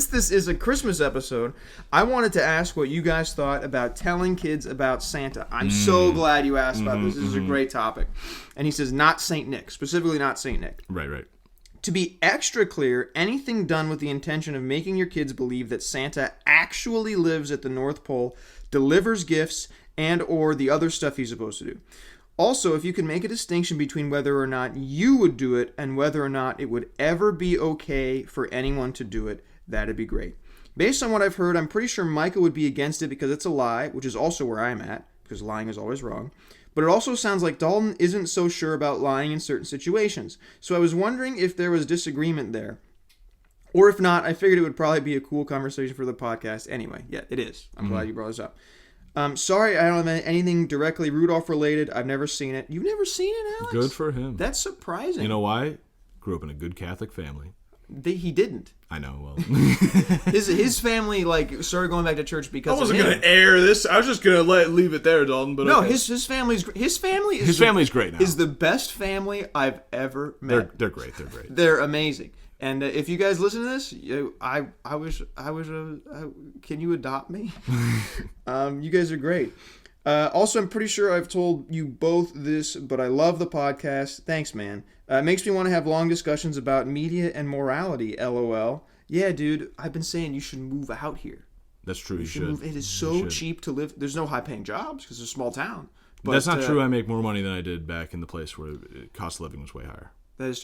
this is a Christmas episode, I wanted to ask what you guys thought about telling kids about Santa. I'm so glad you asked about this. This is a great topic. And he says, not Saint Nick. Specifically not Saint Nick. Right. To be extra clear, anything done with the intention of making your kids believe that Santa actually lives at the North Pole, delivers gifts, and or the other stuff he's supposed to do. Also, if you can make a distinction between whether or not you would do it and whether or not it would ever be okay for anyone to do it, that'd be great. Based on what I've heard, I'm pretty sure Micah would be against it because it's a lie, which is also where I'm at, because lying is always wrong. But it also sounds like Dalton isn't so sure about lying in certain situations. So I was wondering if there was disagreement there. Or if not, I figured it would probably be a cool conversation for the podcast. Anyway, yeah, it is. I'm glad you brought this up. Sorry, I don't have anything directly Rudolph related. I've never seen it. You've never seen it, Alex? Good for him. That's surprising. You know why? Grew up in a good Catholic family. He didn't. I know. Well, his family started going back to church because I wasn't going to air this. I was just going to leave it there, Dalton. But no, okay. his family's family's great now. Is the best family I've ever met. They're great. They're great. They're amazing. And if you guys listen to this, can you adopt me? You guys are great. Also, I'm pretty sure I've told you both this, but I love the podcast. Thanks, man. It makes me want to have long discussions about media and morality, LOL. Yeah, dude, I've been saying you should move out here. That's true, you should. Move. It is so cheap to live. There's no high-paying jobs because it's a small town. But that's not true. I make more money than I did back in the place where cost of living was way higher.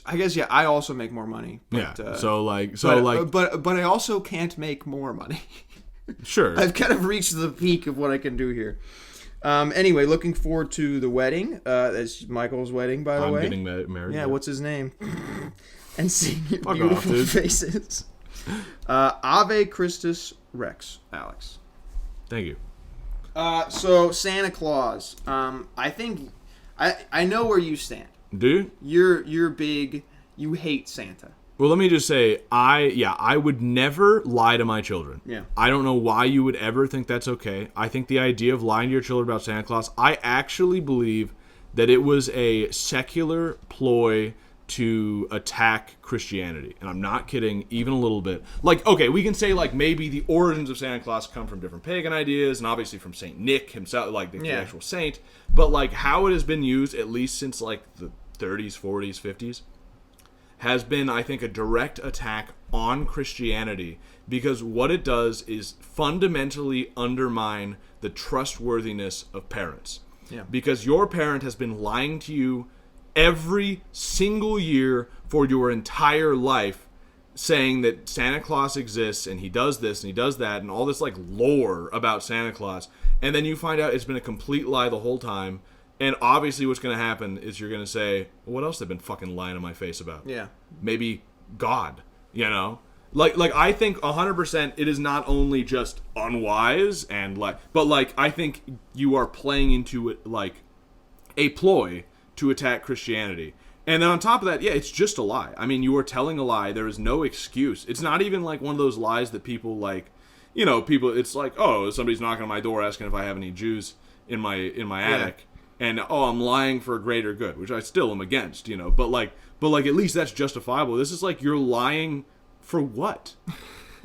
I guess, yeah, I also make more money. But, yeah, but I also can't make more money. Sure. I've kind of reached the peak of what I can do here. Anyway, looking forward to the wedding. That's Michael's wedding, by the way. I'm getting married. Yeah, what's his name? And seeing your beautiful faces. Ave Christus Rex, Alex. Thank you. So, Santa Claus. I think... I know where you stand. Dude? You're big... You hate Santa. Well, let me just say, I would never lie to my children. Yeah. I don't know why you would ever think that's okay. I think the idea of lying to your children about Santa Claus, I actually believe that it was a secular ploy to attack Christianity. And I'm not kidding, even a little bit. Okay, we can say, maybe the origins of Santa Claus come from different pagan ideas, and obviously from Saint Nick himself, the actual saint. But, how it has been used, at least since, the 30s, 40s, 50s, has been, I think, a direct attack on Christianity, because what it does is fundamentally undermine the trustworthiness of parents. Yeah. Because your parent has been lying to you every single year for your entire life, saying that Santa Claus exists and he does this and he does that and all this lore about Santa Claus, and then you find out it's been a complete lie the whole time. And obviously what's going to happen is you're going to say, well, what else have they been fucking lying in my face about? Yeah. Maybe God, I think 100% it is not only just unwise and but I think you are playing into it a ploy to attack Christianity. And then on top of that, yeah, it's just a lie. I mean, you are telling a lie. There is no excuse. It's not even one of those lies that people people, it's oh, somebody's knocking on my door asking if I have any Jews in my attic. And, I'm lying for a greater good, which I still am against, But at least that's justifiable. This is you're lying for what?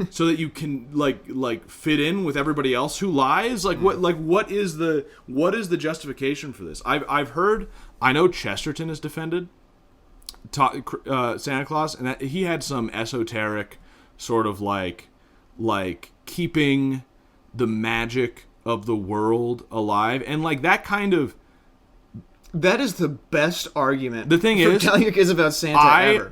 So that you can, fit in with everybody else who lies? What is the justification for this? I've heard, I know Chesterton has defended Santa Claus, and that he had some esoteric sort of keeping the magic of the world alive. And, that kind of... That is the best argument. The thing for is, telling your kids about Santa ever.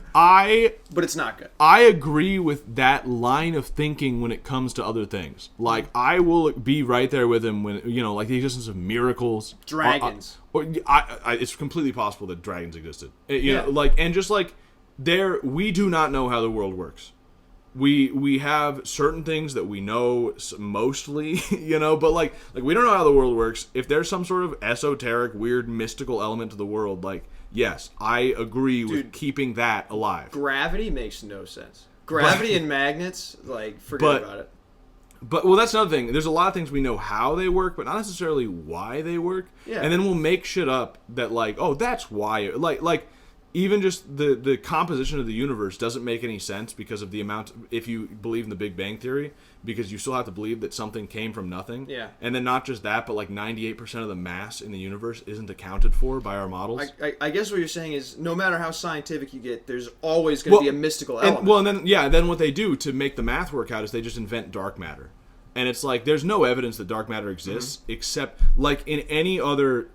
But it's not good. I agree with that line of thinking when it comes to other things. I will be right there with him when the existence of miracles, dragons. It's completely possible that dragons existed. We do not know how the world works. We have certain things that we know mostly, but we don't know how the world works. If there's some sort of esoteric, weird, mystical element to the world, yes, I agree with keeping that alive. Gravity makes no sense. Gravity and magnets, forget about it. But that's another thing. There's a lot of things we know how they work, but not necessarily why they work. Yeah. And then we'll make shit up that oh, that's why. even just the composition of the universe doesn't make any sense because of the amount, if you believe in the Big Bang Theory, because you still have to believe that something came from nothing. Yeah. And then not just that, but like 98% of the mass in the universe isn't accounted for by our models. I guess what you're saying is no matter how scientific you get, there's always going to be a mystical element. And then what they do to make the math work out is they just invent dark matter. And it's like, there's no evidence that dark matter exists, except like in any other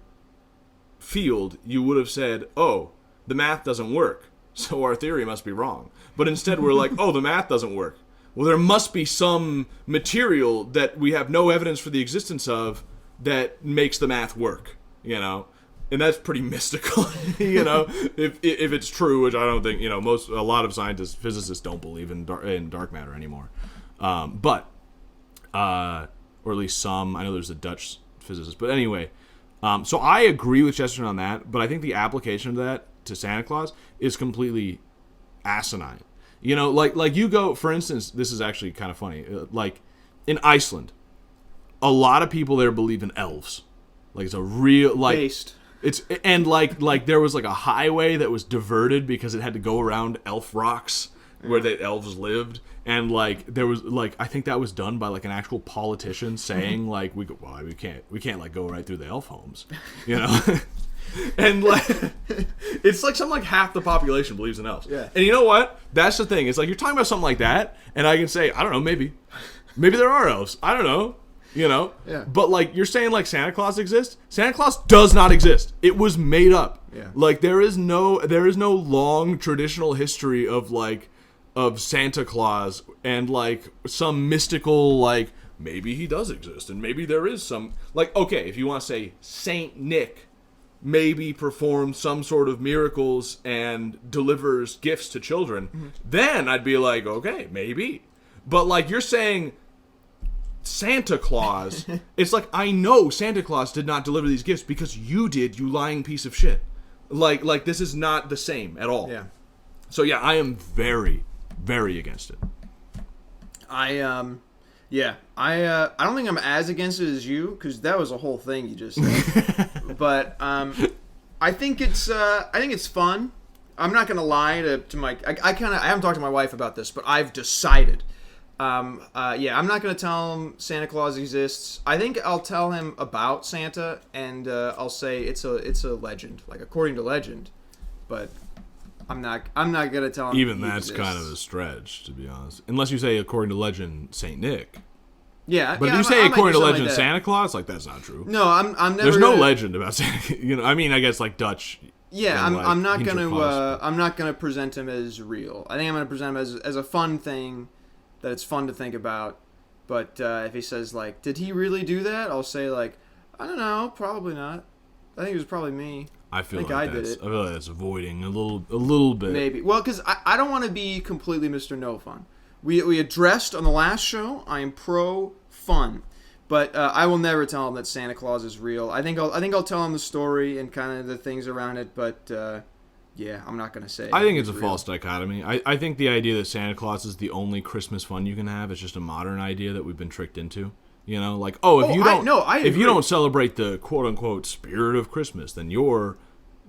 field, you would have said, oh, the math doesn't work, so our theory must be wrong. But instead we're like, oh, the math doesn't work. Well, there must be some material that we have no evidence for the existence of that makes the math work, you know? And that's pretty mystical, you know, if it's true, which I don't think, you know, a lot of scientists, physicists don't believe in dark matter anymore. Or at least some. I know there's a Dutch physicist. But anyway, so I agree with Chesterton on that, but I think the application of that to Santa Claus is completely asinine. You know, like you go, for instance, this is actually kind of funny. Like in Iceland, a lot of people there believe in elves. Like it's a real Based. Like there was like a highway that was diverted because it had to go around elf rocks where the elves lived, and like there was like I think that was done by like an actual politician saying like we can't like go right through the elf homes, you know. And like it's like something like half the population believes in elves. Yeah. And you know what? That's the thing. It's like you're talking about something like that, and I can say, I don't know, maybe there are elves. I don't know. You know? Yeah. But like you're saying like Santa Claus exists? Santa Claus does not exist. It was made up. Yeah. Like there is no long traditional history of Santa Claus and like some mystical like maybe he does exist and maybe there is some like okay, if you want to say Saint Nick maybe performs some sort of miracles and delivers gifts to children, then I'd be like, okay, maybe. But like you're saying Santa Claus, it's like I know Santa Claus did not deliver these gifts because you did, you lying piece of shit. Like this is not the same at all. Yeah. So yeah, I am very, very against it. I don't think I'm as against it as you because that was a whole thing you just said. But I think it's fun. I'm not gonna lie to my. I haven't talked to my wife about this, but I've decided. I'm not gonna tell him Santa Claus exists. I think I'll tell him about Santa, and I'll say it's a legend, like according to legend. But I'm not gonna tell him. Even that's kind of a stretch, to be honest. Unless you say according to legend, Saint Nick. Yeah, but if you say according to legend, Santa Claus, like that's not true. No, I'm never. There's no legend about Santa. You know, I mean, I guess like Dutch. Yeah, I'm not gonna present him as real. I think I'm gonna present him as a fun thing that it's fun to think about. But if he says like, did he really do that? I'll say like, I don't know, probably not. I think it was probably me. I feel like that's avoiding a little bit. Maybe. Well, because I don't want to be completely Mr. No Fun. We addressed on the last show, I am pro fun, but I will never tell him that Santa Claus is real. I think I'll tell him the story and kind of the things around it, but I'm not gonna say. I think it's a false dichotomy. I think the idea that Santa Claus is the only Christmas fun you can have is just a modern idea that we've been tricked into. You know, like if you don't celebrate the quote unquote spirit of Christmas, then you're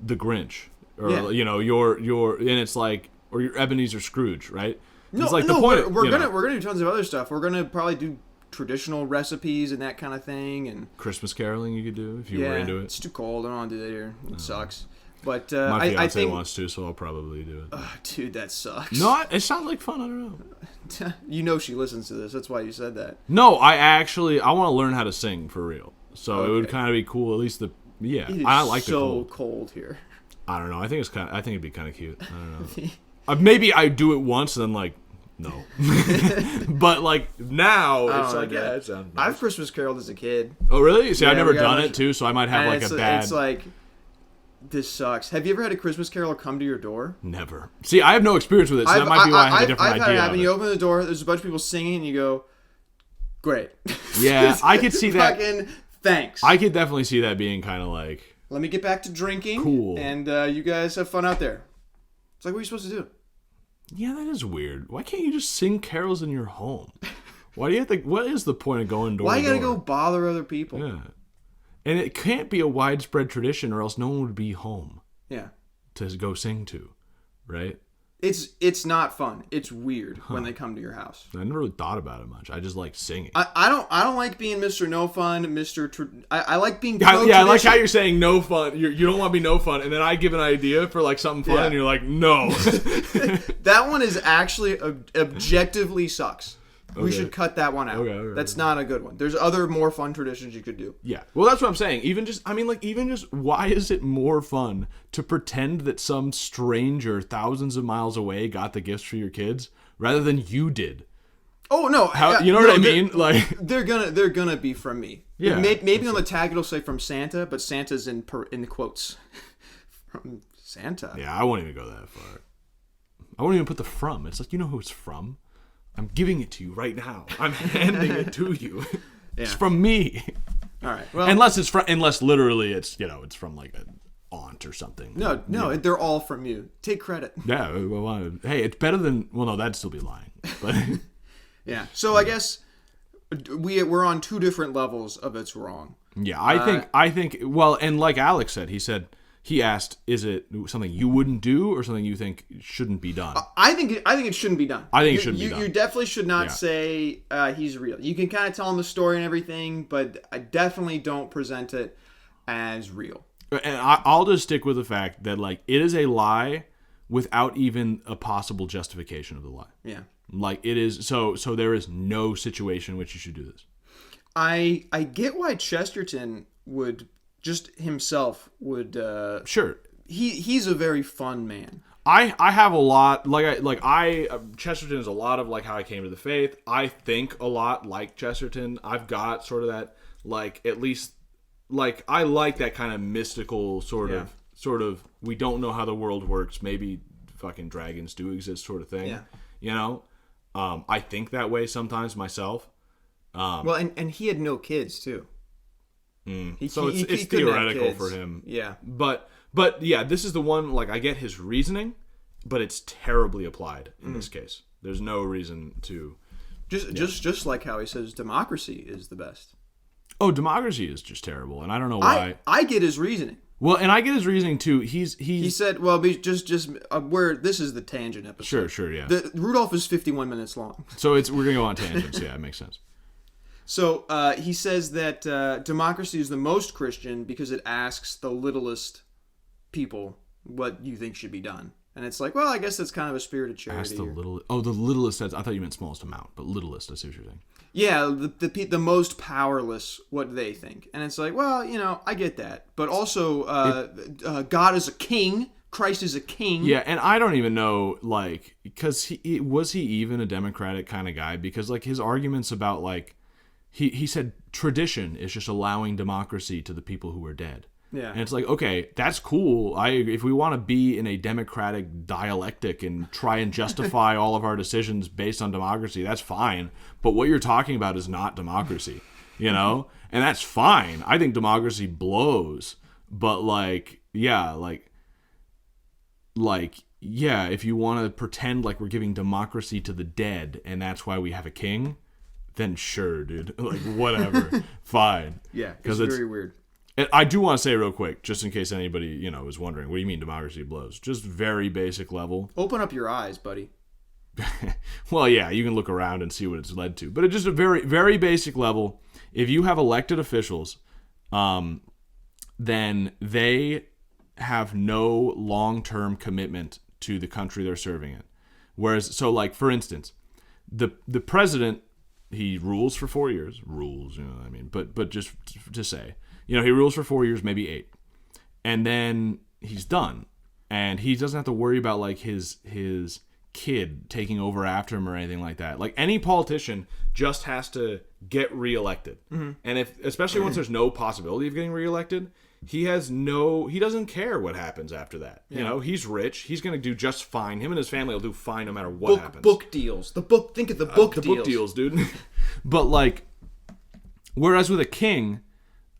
the Grinch, or you know, you're and it's like, or you're Ebenezer Scrooge, right? No, like no, we're gonna do tons of other stuff. We're gonna probably do traditional recipes and that kind of thing, and Christmas caroling you could do if you were into it. It's too cold. I don't want to do that here. It sucks. But my fiance I think wants to, so I'll probably do it. Dude, that sucks. No, it sounds like fun. I don't know. You know she listens to this. That's why you said that. No, I want to learn how to sing for real. So it would kind of be cool. At least I like the cold. So cold here. I don't know. I think it'd be kind of cute. I don't know. Maybe I do it once and then like. No. But like now it's like it sounds nice. I've Christmas caroled as a kid. Oh really? See, I've never done it too, so I might have like a bad. It's like this sucks. Have you ever had a Christmas caroler come to your door? Never. See, I have no experience with it, so that might be why I have a different idea. I've had it happen. You open the door, there's a bunch of people singing, and you go, "Great." Yeah, I could see that. Fucking thanks. I could definitely see that being kind of like. Let me get back to drinking. Cool. And you guys have fun out there. It's like, what are you supposed to do? Yeah, that is weird. Why can't you just sing carols in your home? Why do you have to? What is the point of going door to door? Why you gotta go bother other people? Yeah, and it can't be a widespread tradition, or else no one would be home. Yeah. to go sing to, right? It's not fun. It's weird when they come to your house. I never really thought about it much. I just like singing. I don't like being Mr. No Fun, I like being I like how you're saying no fun. You don't want to be no fun, and then I give an idea for like something fun, and you're like, no. That one is actually objectively sucks. We should cut that one out. Okay. That's not a good one. There's other more fun traditions you could do. Yeah. Well, that's what I'm saying. Even just why is it more fun to pretend that some stranger thousands of miles away got the gifts for your kids rather than you did? Oh no! You know what I mean? Like they're gonna be from me. Yeah. Maybe on the tag it'll say from Santa, but Santa's in the quotes from Santa. Yeah, I won't even go that far. I won't even put the from. It's like, you know who it's from. I'm giving it to you right now. I'm handing it to you. Yeah. It's from me. All right. Well, unless literally it's from like an aunt or something. No, they're all from you. Take credit. Yeah. Well, hey, it's better than. Well, no, that'd still be lying. But yeah. So I guess we're on two different levels of it's wrong. Yeah, I think. Well, and like Alex said, he asked, is it something you wouldn't do or something you think shouldn't be done? I think it shouldn't be done. I think it shouldn't be done. You definitely should not say he's real. You can kind of tell him the story and everything, but I definitely don't present it as real. And I'll just stick with the fact that like it is a lie without even a possible justification of the lie. Yeah. Like it is so there is no situation in which you should do this. I get why Chesterton would sure. He's a very fun man. I have a lot Chesterton is a lot of like how I came to the faith. I think a lot like Chesterton. I've got sort of that like at least like I like that kind of mystical sort of we don't know how the world works. Maybe fucking dragons do exist sort of thing. Yeah. You know? I think that way sometimes myself. Well, and he had no kids too. So it's theoretical for him. Yeah. But yeah, this is the one, like, I get his reasoning, but it's terribly applied in this case. There's no reason to... Just like how he says democracy is the best. Oh, democracy is just terrible, and I don't know why. I get his reasoning. Well, and I get his reasoning, too. He said, well, just where this is the tangent episode. Sure, yeah. Rudolph is 51 minutes long. So we're going to go on tangents. Yeah, it makes sense. So he says that democracy is the most Christian because it asks the littlest people what you think should be done. And it's like, well, I guess that's kind of a spirit of charity. Ask the littlest. I thought you meant smallest amount, but littlest. I see what you're saying. Yeah, the most powerless, what they think. And it's like, well, I get that. But also, God is a king. Christ is a king. Yeah, and I don't even know, like, because was he even a Democratic kind of guy? Because, like, his arguments about, like, he said tradition is just allowing democracy to the people who are dead. Yeah. And it's like, okay, that's cool. If we want to be in a democratic dialectic and try and justify all of our decisions based on democracy, that's fine. But what you're talking about is not democracy, And that's fine. I think democracy blows. But if you want to pretend like we're giving democracy to the dead and that's why we have a king, then sure, dude. Like, whatever. Fine. Yeah, it's very weird. And I do want to say real quick, just in case anybody, is wondering, what do you mean democracy blows? Just very basic level. Open up your eyes, buddy. Well, yeah, you can look around and see what it's led to. But it's just a very, very basic level. If you have elected officials, then they have no long-term commitment to the country they're serving in. Whereas, so like, for instance, the president, he rules for 4 years. Rules, you know what I mean? But just to say, he rules for 4 years, maybe 8. And then he's done. And he doesn't have to worry about, like, his kid taking over after him or anything like that. Like, any politician just has to get reelected. Mm-hmm. And especially once there's no possibility of getting reelected, he doesn't care what happens after that. Yeah. He's rich. He's going to do just fine. Him and his family will do fine no matter what happens. Book deals. Think of the book deals. Book deals, dude. But, like, whereas with a king,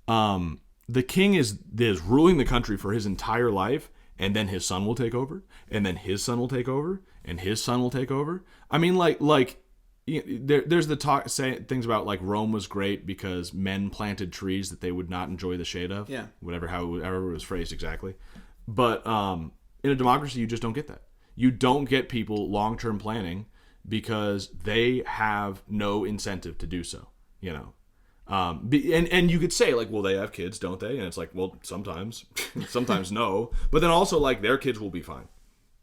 the king is ruling the country for his entire life, and then his son will take over, and then his son will take over, and his son will take over. I mean, there's the talk saying things about like Rome was great because men planted trees that they would not enjoy the shade of. Yeah. However it was phrased exactly. But in a democracy, you just don't get that. You don't get people long-term planning because they have no incentive to do so, you know. And you could say, like, well, they have kids, don't they? And it's like, well, sometimes. Sometimes no. But then also, like, their kids will be fine.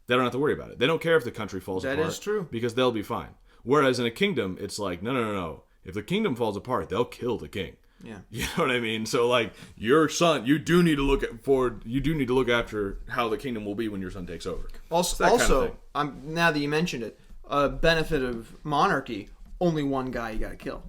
They don't have to worry about it. They don't care if the country falls apart. That is true. Because they'll be fine. Whereas in a kingdom, it's like, no. If the kingdom falls apart, they'll kill the king. Yeah. You know what I mean? So, like, your son, you do need to look after how the kingdom will be when your son takes over. Also, now that you mentioned it, a benefit of monarchy, only one guy you got to kill.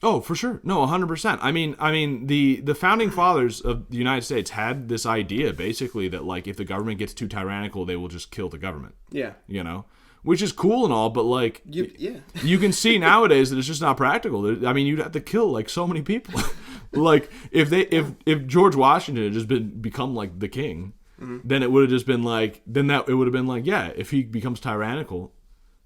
Oh, for sure. No, 100%. I mean, the founding fathers of the United States had this idea, basically, that, like, if the government gets too tyrannical, they will just kill the government. Yeah. You know? Which is cool and all, but, like, you can see nowadays that it's just not practical. I mean, you'd have to kill, like, so many people. Like, if George Washington had just become, like, the king, then it would have just been, like, it would have been, like, yeah, if he becomes tyrannical,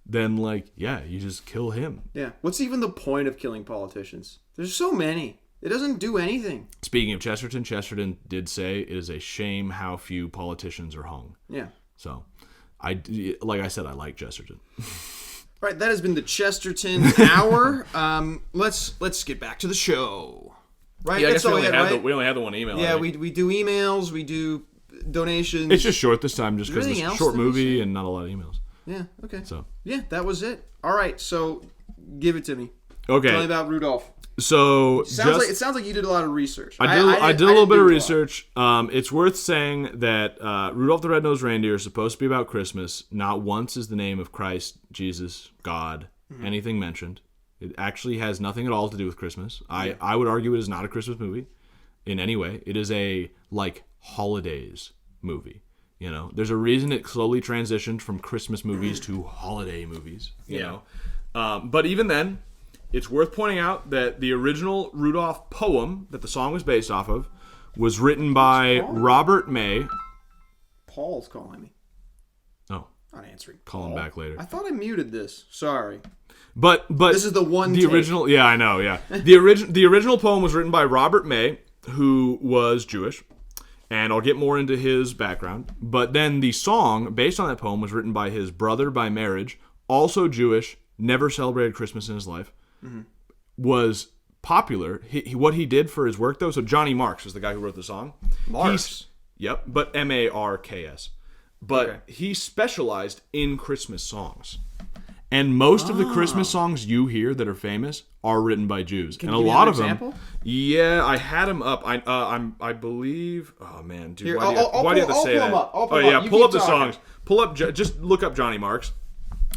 then, like, yeah, you just kill him. Yeah. What's even the point of killing politicians? There's so many. It doesn't do anything. Speaking of Chesterton did say it is a shame how few politicians are hung. Yeah. So, like I said, I like Chesterton. All right, that has been the Chesterton Hour. Let's get back to the show. Right? Yeah, I guess we only had the one email. Yeah, we do emails, we do donations. It's just short this time, just because it's a short movie and not a lot of emails. Yeah, okay. So yeah, that was it. All right, so give it to me. Okay. Tell me about Rudolph. So it sounds like you did a lot of research. I did a little bit of research. It's worth saying that Rudolph the Red-Nosed Reindeer is supposed to be about Christmas. Not once is the name of Christ, Jesus, God, anything mentioned. It actually has nothing at all to do with Christmas. I would argue it is not a Christmas movie in any way. It is a, like, holidays movie. You know, there's a reason it slowly transitioned from Christmas movies to holiday movies. You know, but even then, it's worth pointing out that the original Rudolph poem that the song was based off of was written by Robert May. Paul's calling me. Oh, not answering. Call him back later. I thought I muted this. Sorry. But this is the one. The original, yeah, I know, yeah. The original poem was written by Robert May, who was Jewish. And I'll get more into his background. But then the song, based on that poem, was written by his brother by marriage, also Jewish, never celebrated Christmas in his life, was popular. What he did for his work, though, so Johnny Marks is the guy who wrote the song. Marks? Yep, but Marks. But he specialized in Christmas songs. And most of the Christmas songs you hear that are famous are written by Jews. Can and you a lot of example? Them. Yeah, I had them up. I believe. Oh man, dude, why do you have to say that? Pull up the songs. Pull up. Just look up Johnny Marks.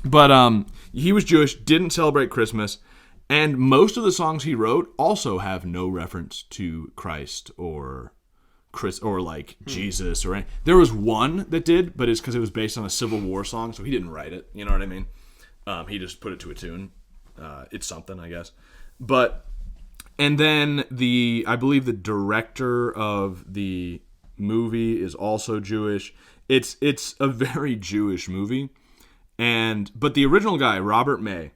But he was Jewish, didn't celebrate Christmas, and most of the songs he wrote also have no reference to Christ or like Jesus or anything. There was one that did, but it's because it was based on a Civil War song, so he didn't write it. You know what I mean? He just put it to a tune. It's something, I guess. And then I believe the director of the movie is also Jewish. It's a very Jewish movie. But the original guy, Robert May,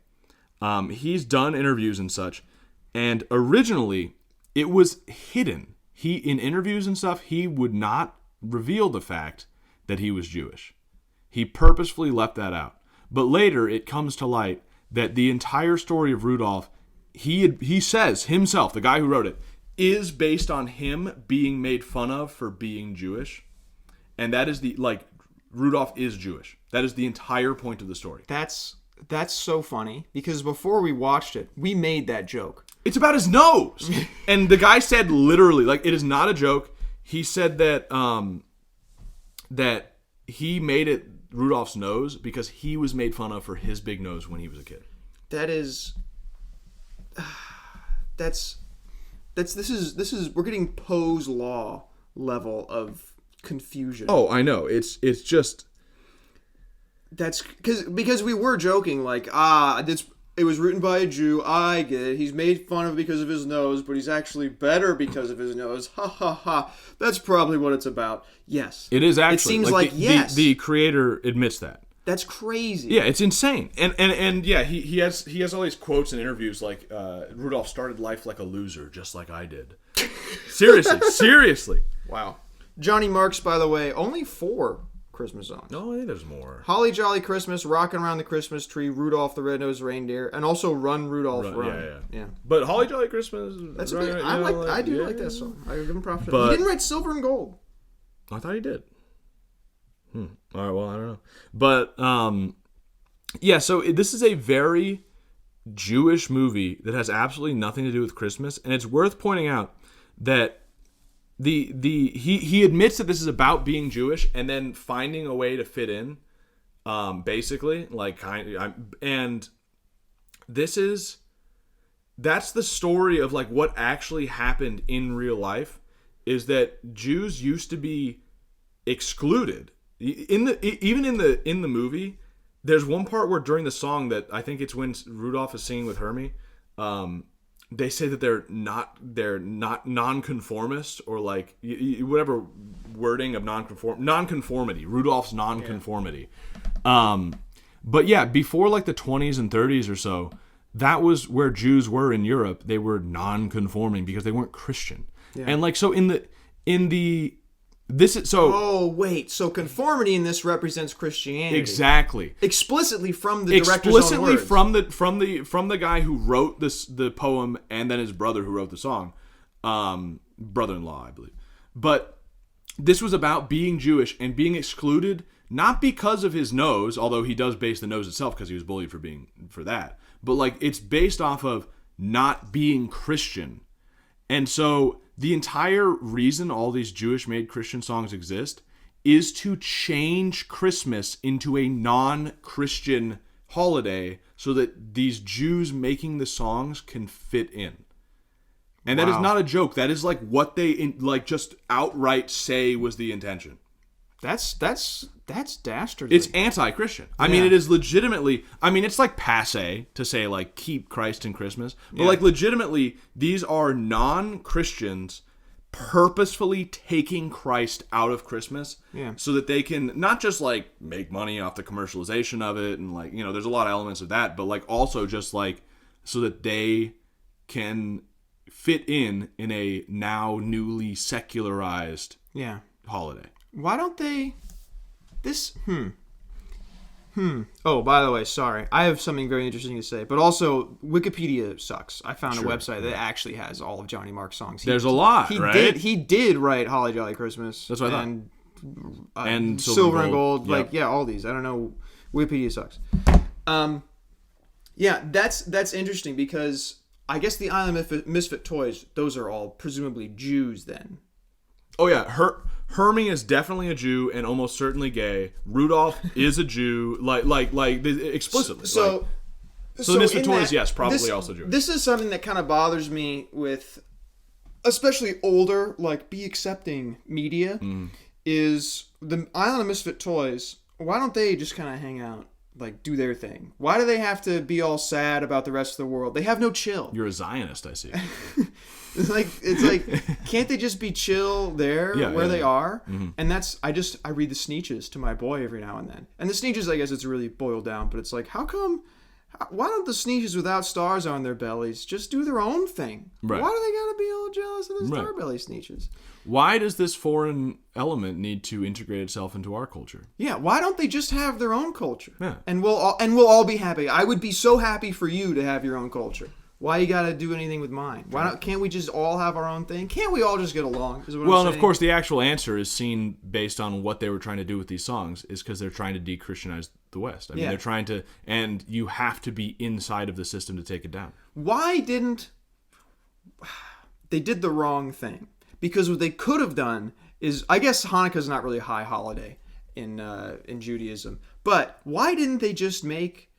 he's done interviews and such. And originally, it was hidden. In interviews and stuff, he would not reveal the fact that he was Jewish. He purposefully left that out. But later, it comes to light that the entire story of Rudolph, he says himself, the guy who wrote it, is based on him being made fun of for being Jewish. And that is Rudolph is Jewish. That is the entire point of the story. That's so funny, because before we watched it, we made that joke. It's about his nose. And the guy said literally, like, it is not a joke. He said that that he made it Rudolph's nose because he was made fun of for his big nose when he was a kid. This is we're getting Poe's law level of confusion. Oh, I know. It's just that's because we were joking like it was written by a Jew. I get it. He's made fun of because of his nose, but he's actually better because of his nose. Ha ha ha. That's probably what it's about. Yes. It is actually. It seems like yes. The creator admits that. That's crazy. Yeah, it's insane. And yeah, he has all these quotes in interviews like Rudolph started life like a loser, just like I did. Seriously. Wow. Johnny Marks, by the way, only 4 Christmas songs. No, I think there's more. Holly Jolly Christmas, Rockin' Around the Christmas Tree, Rudolph the Red-Nosed Reindeer, and also Run, Rudolph, Run. Yeah. But Holly Jolly Christmas... That's a big... I do like that song. I give him props. He didn't write Silver and Gold. I thought he did. All right, well, I don't know. But, yeah, so this is a very Jewish movie that has absolutely nothing to do with Christmas, and it's worth pointing out that he admits that this is about being Jewish and then finding a way to fit in, basically, and that's the story of like what actually happened in real life, is that Jews used to be excluded in the movie. There's one part where during the song that I think it's when Rudolph is singing with Hermie, they say that they're not nonconformist, or like whatever wording of nonconformity. Rudolph's nonconformity. Yeah. But yeah, before like the 20s and 30s or so, that was where Jews were in Europe. They were non-conforming because they weren't Christian. Yeah. And like so Oh wait, so conformity in this represents Christianity. Exactly. Explicitly from the director's own words. from the guy who wrote the poem, and then his brother who wrote the song, brother-in-law, I believe. But this was about being Jewish and being excluded, not because of his nose, although he does base the nose itself because he was bullied for that. But like it's based off of not being Christian. And so the entire reason all these Jewish-made Christian songs exist is to change Christmas into a non-Christian holiday so that these Jews making the songs can fit in. And that is not a joke. That is like what they just outright say was the intention. That's dastardly. It's anti-Christian. I mean, it is legitimately... I mean, it's like passé to say, like, keep Christ in Christmas. But, like, legitimately, these are non-Christians purposefully taking Christ out of Christmas so that they can not just, like, make money off the commercialization of it and, like, you know, there's a lot of elements of that, but, like, also just, like, so that they can fit in a now newly secularized holiday. Why don't they... Oh, by the way, sorry. I have something very interesting to say. But also, Wikipedia sucks. I found a website that actually has all of Johnny Mark's songs. There's a lot, right? He did write Holly Jolly Christmas. That's what I thought. And Silver and Gold. Like, all these. I don't know. Wikipedia sucks. Yeah, that's interesting because I guess the Island of Misfit Toys, those are all presumably Jews then. Oh, yeah. Hermie is definitely a Jew and almost certainly gay. Rudolph is a Jew, like explicitly. So the Misfit Toys, yes, probably also Jewish. This is something that kind of bothers me with, especially older, like be accepting media, is the Island of Misfit Toys. Why don't they just kind of hang out, like do their thing? Why do they have to be all sad about the rest of the world? They have no chill. You're a Zionist, I see. It's like, can't they just be chill there where they are? Mm-hmm. And I read the Sneetches to my boy every now and then. And the Sneetches, I guess it's really boiled down, but it's like, why don't the Sneetches without stars on their bellies just do their own thing? Right. Why do they gotta be all jealous of the star belly Sneetches? Why does this foreign element need to integrate itself into our culture? Yeah, why don't they just have their own culture? Yeah. And we'll all be happy. I would be so happy for you to have your own culture. Why you gotta do anything with mine? Can't we just all have our own thing? Can't we all just get along? And of course, the actual answer is seen based on what they were trying to do with these songs, is because they're trying to de-Christianize the West. I mean, they're trying to, and you have to be inside of the system to take it down. Why didn't they did the wrong thing? Because what they could have done is, I guess Hanukkah's not really a high holiday in Judaism, but why didn't they just make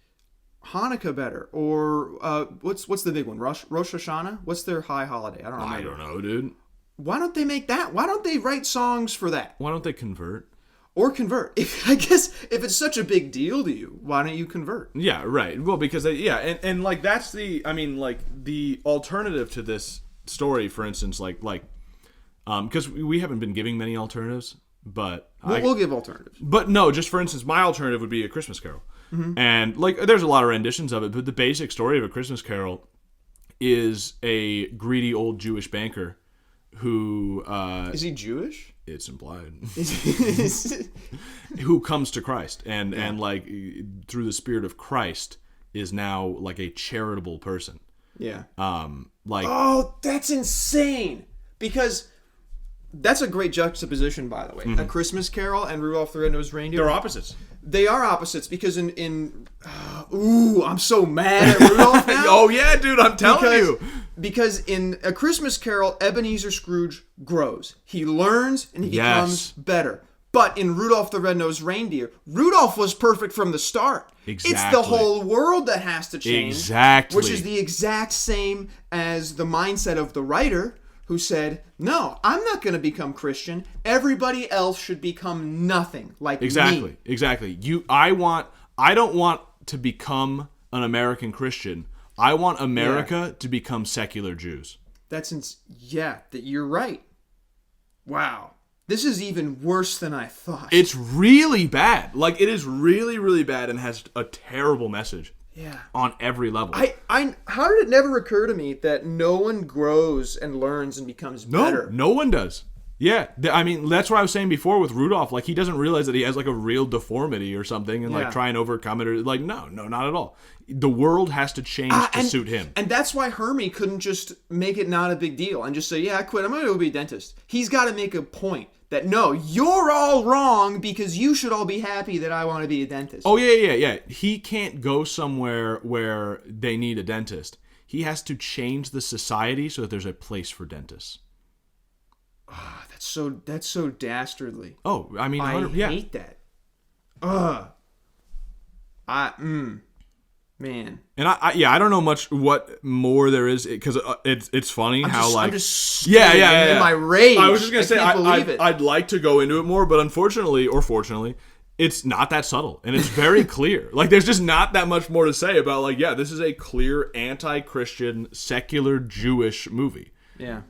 Hanukkah better? Or what's the big one? Rosh Hashanah? What's their high holiday? I don't know. I don't know, dude. Why don't they make that? Why don't they write songs for that? Why don't they convert? Or convert. I guess if it's such a big deal to you, why don't you convert? Yeah, right. Well, because and like that's the alternative to this story, for instance, because we haven't been giving many alternatives, but we'll give alternatives. But no, just for instance, my alternative would be A Christmas Carol. Mm-hmm. And there's a lot of renditions of it, but the basic story of A Christmas Carol is a greedy old Jewish banker who is he Jewish? It's implied. Who comes to Christ and like through the Spirit of Christ is now like a charitable person. Yeah. Like, oh, that's insane. Because that's a great juxtaposition, by the way. A Christmas Carol and Rudolph the Red-Nosed Reindeer. they're opposites. They are opposites because I'm so mad at Rudolph now. Oh yeah, dude, I'm telling you. Because in A Christmas Carol, Ebenezer Scrooge grows. He learns and he becomes better. But in Rudolph the Red-Nosed Reindeer, Rudolph was perfect from the start. Exactly. It's the whole world that has to change. Exactly. Which is the exact same as the mindset of the writer who said, no, I'm not going to become Christian. Everybody else should become nothing like me. Exactly. I don't want to become an American Christian. I want America to become secular Jews. You're right. Wow. This is even worse than I thought. It's really bad. Like, it is really, really bad and has a terrible message. Yeah. On every level. How did it never occur to me that no one grows and learns and becomes better? No one does. Yeah. I mean, that's what I was saying before with Rudolph. Like, he doesn't realize that he has, like, a real deformity or something and, like, try and overcome it. Or, like, no, not at all. The world has to change to suit him. And that's why Hermie couldn't just make it not a big deal and just say, yeah, I quit. I'm going to go be a dentist. He's got to make a point that, no, you're all wrong because you should all be happy that I want to be a dentist. Oh, yeah. He can't go somewhere where they need a dentist. He has to change the society so that there's a place for dentists. Oh, that's so dastardly. Oh, I mean, I hate that. Man. And I don't know much what more there is because it's funny I'm just in my rage. I was just gonna say believe it. I'd like to go into it more, but unfortunately or fortunately, it's not that subtle and it's very clear. Like, there's just not that much more to say about, like, yeah, this is a clear anti-Christian secular Jewish movie. Yeah.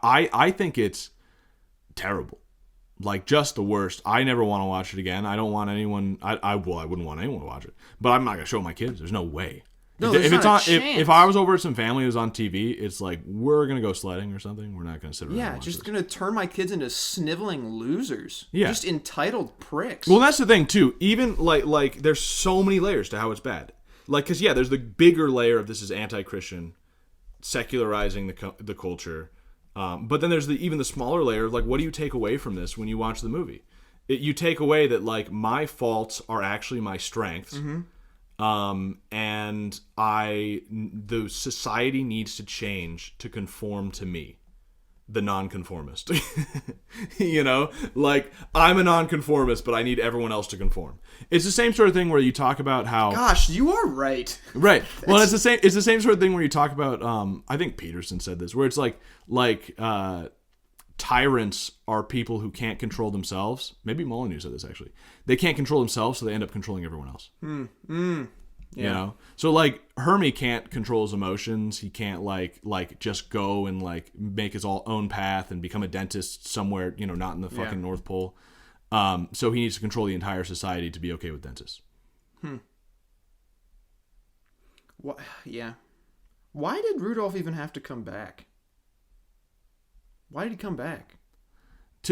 I think it's terrible. Like, just the worst. I never want to watch it again. I don't want anyone. I wouldn't want anyone to watch it. But I'm not gonna show it my kids. There's no way. No, if it's not on, a chance. if I was over at some family who's on TV, it's like, we're gonna go sledding or something. We're not gonna sit around. Yeah, and watch just this. gonna turn my kids into sniveling losers. Yeah, just entitled pricks. Well, that's the thing too. Even like there's so many layers to how it's bad. Like, because there's the bigger layer of this is anti-Christian, secularizing the culture. But then there's even the smaller layer of, like, what do you take away from this when you watch the movie? You take away that, like, my faults are actually my strengths. Mm-hmm. And the society needs to change to conform to me, the nonconformist. You know, like, I'm a nonconformist, but I need everyone else to conform. It's the same sort of thing where you talk about how, gosh, you are right. Right. Well, it's the same sort of thing where you talk about, I think Peterson said this, where it's like tyrants are people who can't control themselves. Maybe Molyneux said this, actually. They can't control themselves, so they end up controlling everyone else. Yeah. You know? So, like, Hermie can't control his emotions. He can't, like just go and, like, make his own path and become a dentist somewhere, you know, not in the fucking North Pole. So he needs to control the entire society to be okay with dentists. What? Yeah. Why did Rudolph even have to come back? Why did he come back?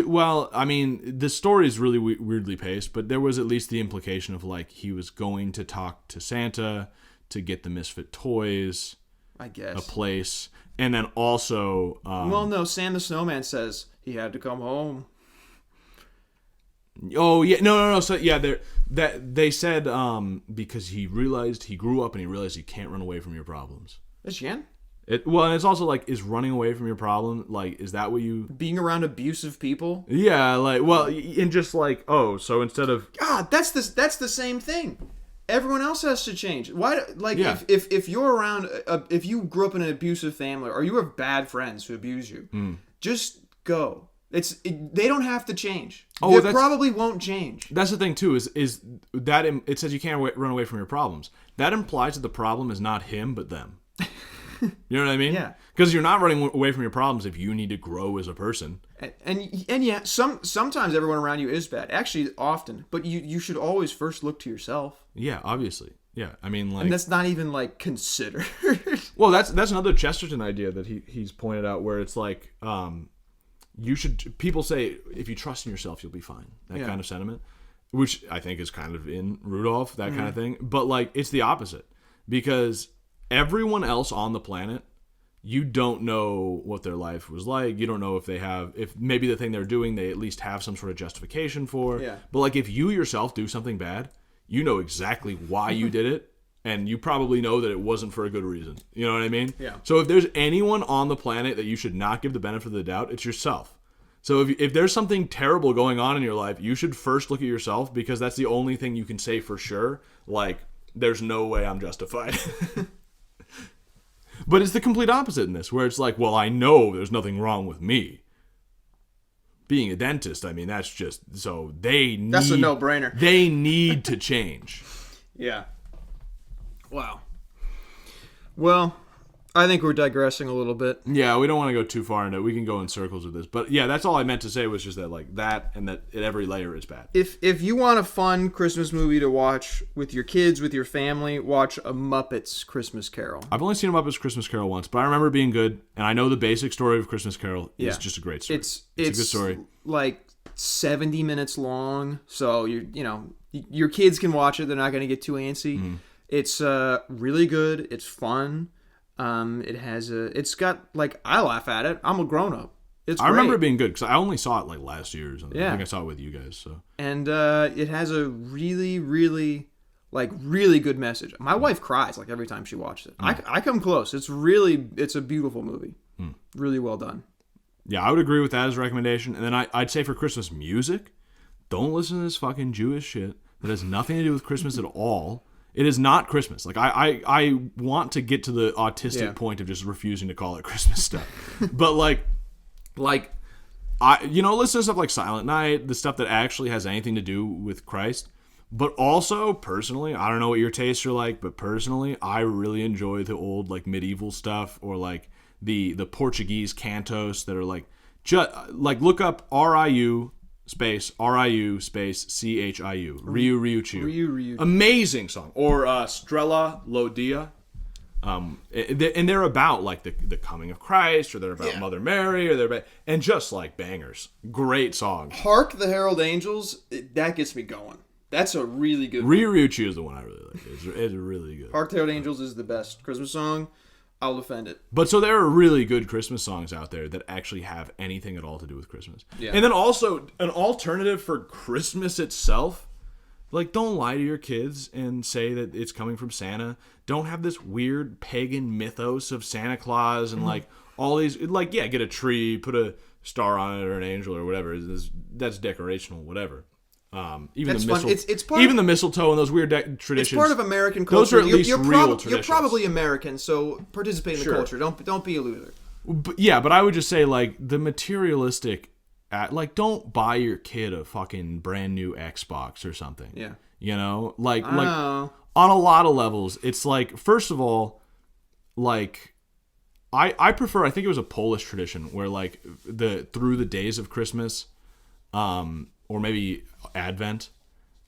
Well, I mean, the story is really weirdly paced, but there was at least the implication of, like, he was going to talk to Santa to get the misfit toys, I guess, a place, and then also. Well, no, Sam the Snowman says he had to come home. Oh yeah, no. So yeah, they said because he realized he grew up and he realized you can't run away from your problems. That's Yen. Well, and it's also like, is running away from your problem, like, is that what you... Being around abusive people? Yeah, like, well, and just like, oh, so instead of... God, that's the same thing. Everyone else has to change. Why, like, if you're around, if you grew up in an abusive family, or you have bad friends who abuse you, just go. They don't have to change. Oh, they probably won't change. That's the thing, too, is that it says you can't run away from your problems. That implies that the problem is not him, but them. You know what I mean? Yeah. Because you're not running away from your problems if you need to grow as a person. And yeah, sometimes everyone around you is bad. Actually, often. But you should always first look to yourself. Yeah, obviously. Yeah, I mean, like, and that's not even like considered. well, that's another Chesterton idea that he's pointed out, where it's like, people say if you trust in yourself, you'll be fine. That kind of sentiment, which I think is kind of in Rudolph, that kind of thing. But like, it's the opposite, because everyone else on the planet, you don't know what their life was like. You don't know if maybe the thing they're doing, they at least have some sort of justification for. Yeah. But like, if you yourself do something bad, you know exactly why you did it, and you probably know that it wasn't for a good reason. You know what I mean? Yeah. So if there's anyone on the planet that you should not give the benefit of the doubt, it's yourself. So if there's something terrible going on in your life, you should first look at yourself, because that's the only thing you can say for sure. Like, there's no way I'm justified. But it's the complete opposite in this, where it's like, well, I know there's nothing wrong with me. Being a dentist, I mean, that's just, so that's a no-brainer. They need to change. Yeah. Wow. Well, I think we're digressing a little bit. Yeah, we don't want to go too far into it. We can go in circles with this. But yeah, that's all I meant to say, was just that, like, that and that at every layer is bad. If you want a fun Christmas movie to watch with your kids, with your family, watch A Muppets Christmas Carol. I've only seen A Muppets Christmas Carol once, but I remember it being good, and I know the basic story of Christmas Carol is just a great story. It's a good story. Like 70 minutes long, so your kids can watch it. They're not going to get too antsy. Mm. It's really good. It's fun. It's got, like, I laugh at it. I'm a grown up. I remember it being good, because I only saw it like last year or something. Yeah. I think I saw it with you guys. So. And it has a really, really, like, really good message. My wife cries like every time she watches it. I come close. It's a beautiful movie. Really well done. Yeah, I would agree with that as a recommendation. And then I'd say for Christmas music, don't listen to this fucking Jewish shit that has nothing to do with Christmas at all. It is not Christmas. Like, I want to get to the autistic point of just refusing to call it Christmas stuff. But like listen to stuff like Silent Night, the stuff that actually has anything to do with Christ. But also, personally, I don't know what your tastes are like, but personally, I really enjoy the old, like, medieval stuff, or like the Portuguese cantos that are like, look up RIU space CHIU. Riu. Amazing song. Or Strella Lodia. And they're about, like, the coming of Christ, or they're about Mother Mary, or they're about, and just, like, bangers. Great songs. Hark the Herald Angels, that gets me going. That's a really good one. Riu is the one I really like. It's really good. Hark the Herald Angels is the best Christmas song. I'll defend it. But so there are really good Christmas songs out there that actually have anything at all to do with Christmas. Yeah. And then also an alternative for Christmas itself. Like, don't lie to your kids and say that it's coming from Santa. Don't have this weird pagan mythos of Santa Claus and like all these, like, get a tree, put a star on it or an angel or whatever. That's decorational, whatever. Even that's the fun. It's part even the mistletoe and those weird traditions. It's part of American culture. Those are at least real traditions. You're probably American, so participate in the culture. Don't be a loser. But I would just say, like, the materialistic, like, don't buy your kid a fucking brand new Xbox or something. Yeah. You know, like on a lot of levels, it's like, first of all, like, I prefer, I think it was a Polish tradition where, like, through the days of Christmas, or maybe Advent,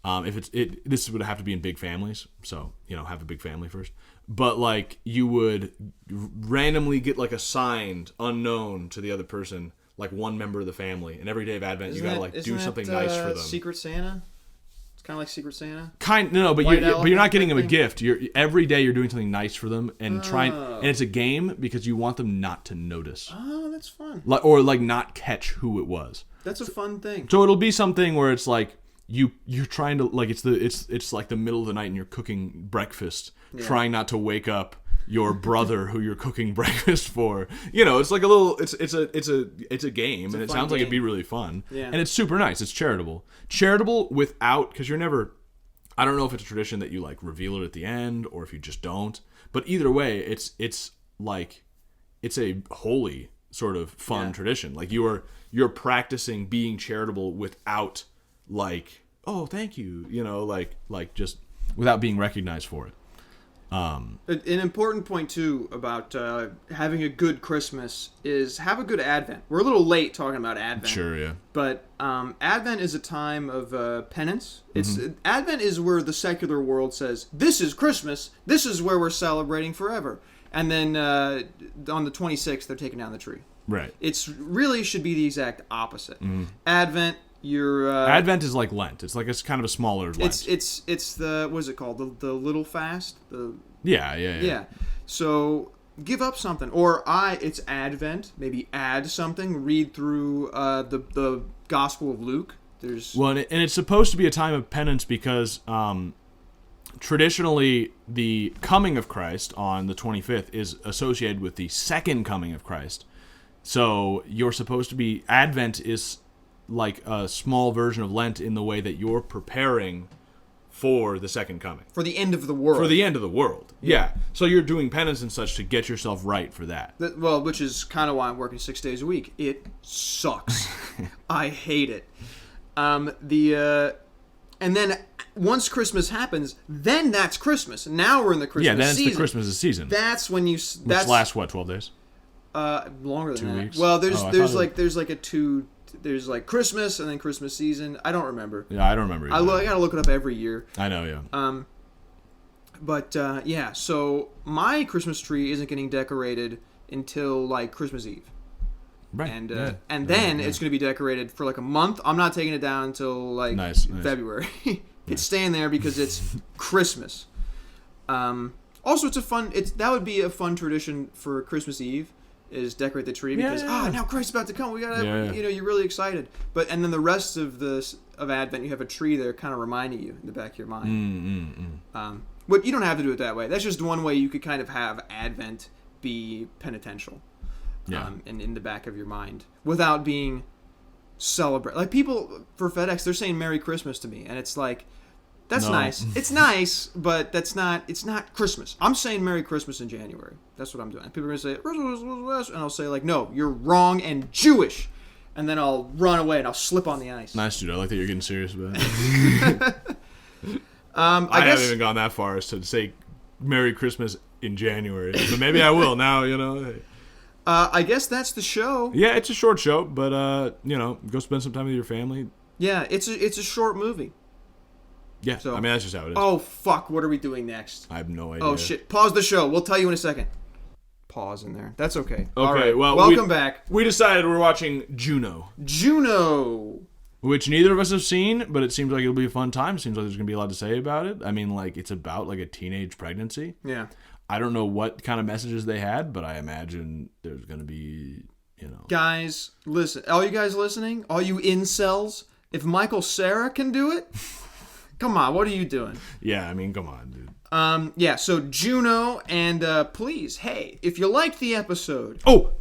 this would have to be in big families, so, have a big family first. But, like, you would randomly get, like, assigned, unknown to the other person, like, one member of the family, and every day of Advent you gotta, like, do something nice for them. Secret Santa? It's kind of like Secret Santa. But you're not getting them a gift. Every day you're doing something nice for them and and it's a game because you want them not to notice. Oh, that's fun. Or like not catch who it was. That's a fun thing. So it'll be something where it's like you're trying to, like, it's like the middle of the night and you're cooking breakfast, trying not to wake up your brother who you're cooking breakfast for. It's like a little, it's a game, and it sounds like it'd be really fun. Yeah. And it's super nice. It's charitable without, because you're never, I don't know if it's a tradition that you, like, reveal it at the end or if you just don't, but either way, it's like, it's a holy sort of fun tradition. Like, you're practicing being charitable without, like, oh, thank you, like just without being recognized for it. An important point, too, about having a good Christmas is have a good Advent. We're a little late talking about Advent. Sure, yeah. But Advent is a time of penance. Advent is where the secular world says, this is Christmas. This is where we're celebrating forever. And then on the 26th, they're taking down the tree. Right. It's really should be the exact opposite. Advent... Advent is like Lent. It's like it's kind of a smaller Lent. It's the what is it called? The little fast. Yeah. So give up something, or it's Advent. Maybe add something. Read through the Gospel of Luke. And it's supposed to be a time of penance because traditionally the coming of Christ on the 25th is associated with the second coming of Christ. So you're supposed to be Advent is like a small version of Lent in the way that you're preparing for the second coming. For the end of the world. For the end of the world. Yeah. So you're doing penance and such to get yourself right for that. Which is kind of why I'm working 6 days a week. It sucks. I hate it. And then once Christmas happens, then that's Christmas. Now we're in the Christmas season. Yeah, then it's the Christmas season. That's when you... Which lasts, 12 days? Longer than 2 that. weeks? Well, there's like a 2... There's like Christmas and then Christmas season. I don't remember. Yeah, I don't remember either. I gotta look it up every year. I know, yeah. So my Christmas tree isn't getting decorated until like Christmas Eve. Right. And then it's gonna be decorated for like a month. I'm not taking it down until like February. It's staying there because it's Christmas. Also, that would be a fun tradition for Christmas Eve. Is decorate the tree because now Christ's about to come. We gotta, you're really excited. And then the rest of Advent, you have a tree there, kind of reminding you in the back of your mind. But you don't have to do it that way. That's just one way you could kind of have Advent be penitential, and in the back of your mind without being celebrate. Like people for FedEx, they're saying Merry Christmas to me, and it's like. That's nice. It's nice, but it's not Christmas. I'm saying Merry Christmas in January. That's what I'm doing. People are going to say, and I'll say, like, no, you're wrong and Jewish. And then I'll run away and I'll slip on the ice. Nice, dude. I like that you're getting serious about it. I haven't even gone that far as to say Merry Christmas in January. But maybe I will now, I guess that's the show. Yeah, it's a short show, but, go spend some time with your family. Yeah, it's a short movie. Yeah, so, that's just how it is. Oh, fuck. What are we doing next? I have no idea. Oh, shit. Pause the show. We'll tell you in a second. Pause in there. That's okay. Okay, all right. Well, welcome back. We decided we're watching Juno. Which neither of us have seen, but it seems like it'll be a fun time. It seems like there's going to be a lot to say about it. I mean, like, it's about, like, a teenage pregnancy. Yeah. I don't know what kind of messages they had, but I imagine there's going to be, Guys, listen. All you guys listening? All you incels? If Michael Cera can do it... Come on, what are you doing? Yeah, I mean, come on, dude. So Juno, and please, hey, if you liked the episode... Oh!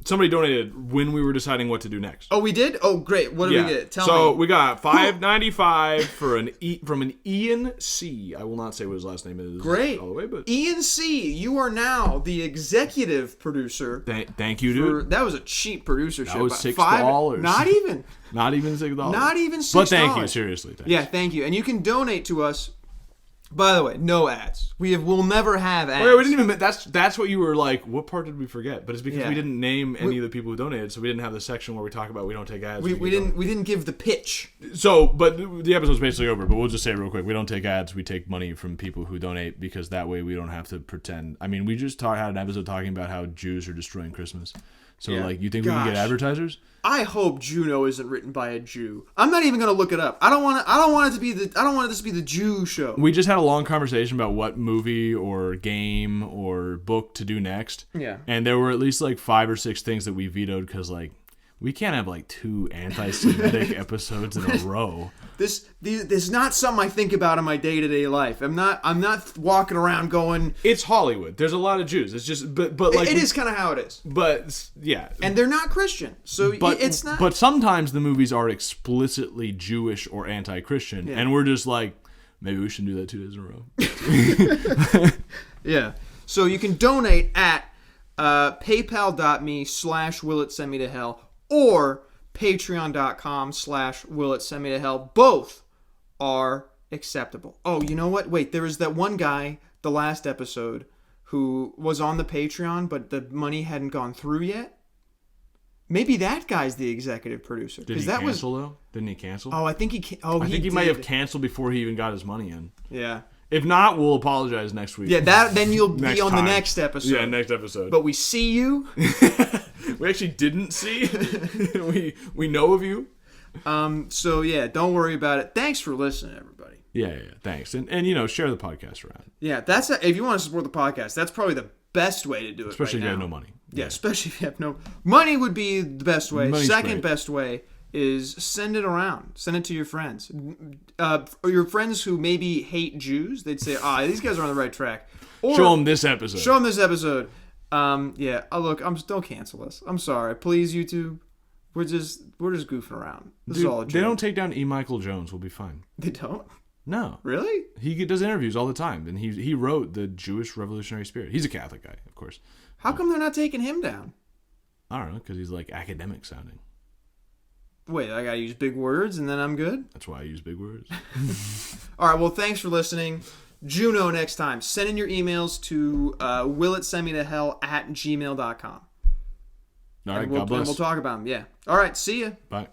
Somebody donated when we were deciding what to do next. Oh, we did? Oh, great. What did we get? Tell me. So we got $5.95 from an Ian C. I will not say what his last name is. Great. All the way, but Ian C., you are now the executive producer. Thank you, dude. That was a cheap producership. That was $6. Not even. Not even $6. Not even $6. But thank you, seriously. Thanks. Yeah, thank you. And you can donate to us. By the way, no ads. We'll never have ads. Wait, we didn't even. That's what you were like. What part did we forget? But it's because we didn't name any of the people who donated, so we didn't have the section where we talk about we don't take ads. We didn't give the pitch. So, but the episode's basically over. But we'll just say it real quick. We don't take ads. We take money from people who donate because that way we don't have to pretend. I mean, we just had an episode talking about how Jews are destroying Christmas. So, you think we can get advertisers? I hope Juno isn't written by a Jew. I'm not even going to look it up. I don't want this to be the Jew show. We just had a long conversation about what movie or game or book to do next. Yeah. And there were at least 5 or 6 things that we vetoed because we can't have 2 anti-Semitic episodes in a row. This is not something I think about in my day-to-day life. I'm not walking around going. It's Hollywood. There's a lot of Jews. It's just but it is kind of how it is. But yeah, and they're not Christian, so it's not. But sometimes the movies are explicitly Jewish or anti-Christian, and we're just maybe we should do that 2 days in a row. Yeah. So you can donate at paypal.me/willitsendmetohell or patreon.com/willitsendmetohell. Both are acceptable. Oh, you know what? Wait, there is that one guy, the last episode who was on the Patreon, but the money hadn't gone through yet. Maybe that guy's the executive producer. Did he cancel, though? Didn't he cancel? Oh, I think he... Oh, I think he might have canceled before he even got his money in. Yeah. If not, we'll apologize next week. Yeah, then you'll be on the next episode. Yeah, next episode. But we see you. We actually didn't see. we know of you. So, yeah, don't worry about it. Thanks for listening, everybody. Yeah, thanks. And share the podcast around. Yeah, if you want to support the podcast, that's probably the best way to do it. Especially if you have no money. Yeah, especially if you have no money would be the best way. Money's Second great. best way is send it around. Send it to your friends. Or your friends who maybe hate Jews. They'd say, these guys are on the right track. Or show them this episode. Show them this episode. Yeah. Look, don't cancel us. I'm sorry. Please, YouTube. We're just goofing around. This is all a joke. They don't take down E. Michael Jones. We'll be fine. They don't? No. Really? He does interviews all the time, and he wrote the Jewish Revolutionary Spirit. He's a Catholic guy, of course. How come they're not taking him down? I don't know, because he's like academic sounding. Wait, I gotta use big words and then I'm good? That's why I use big words. All right, well, thanks for listening. Juno next time. Send in your emails to willitsendmetohell@gmail.com. All right, God bless. And we'll talk about them, yeah. All right, see ya. Bye.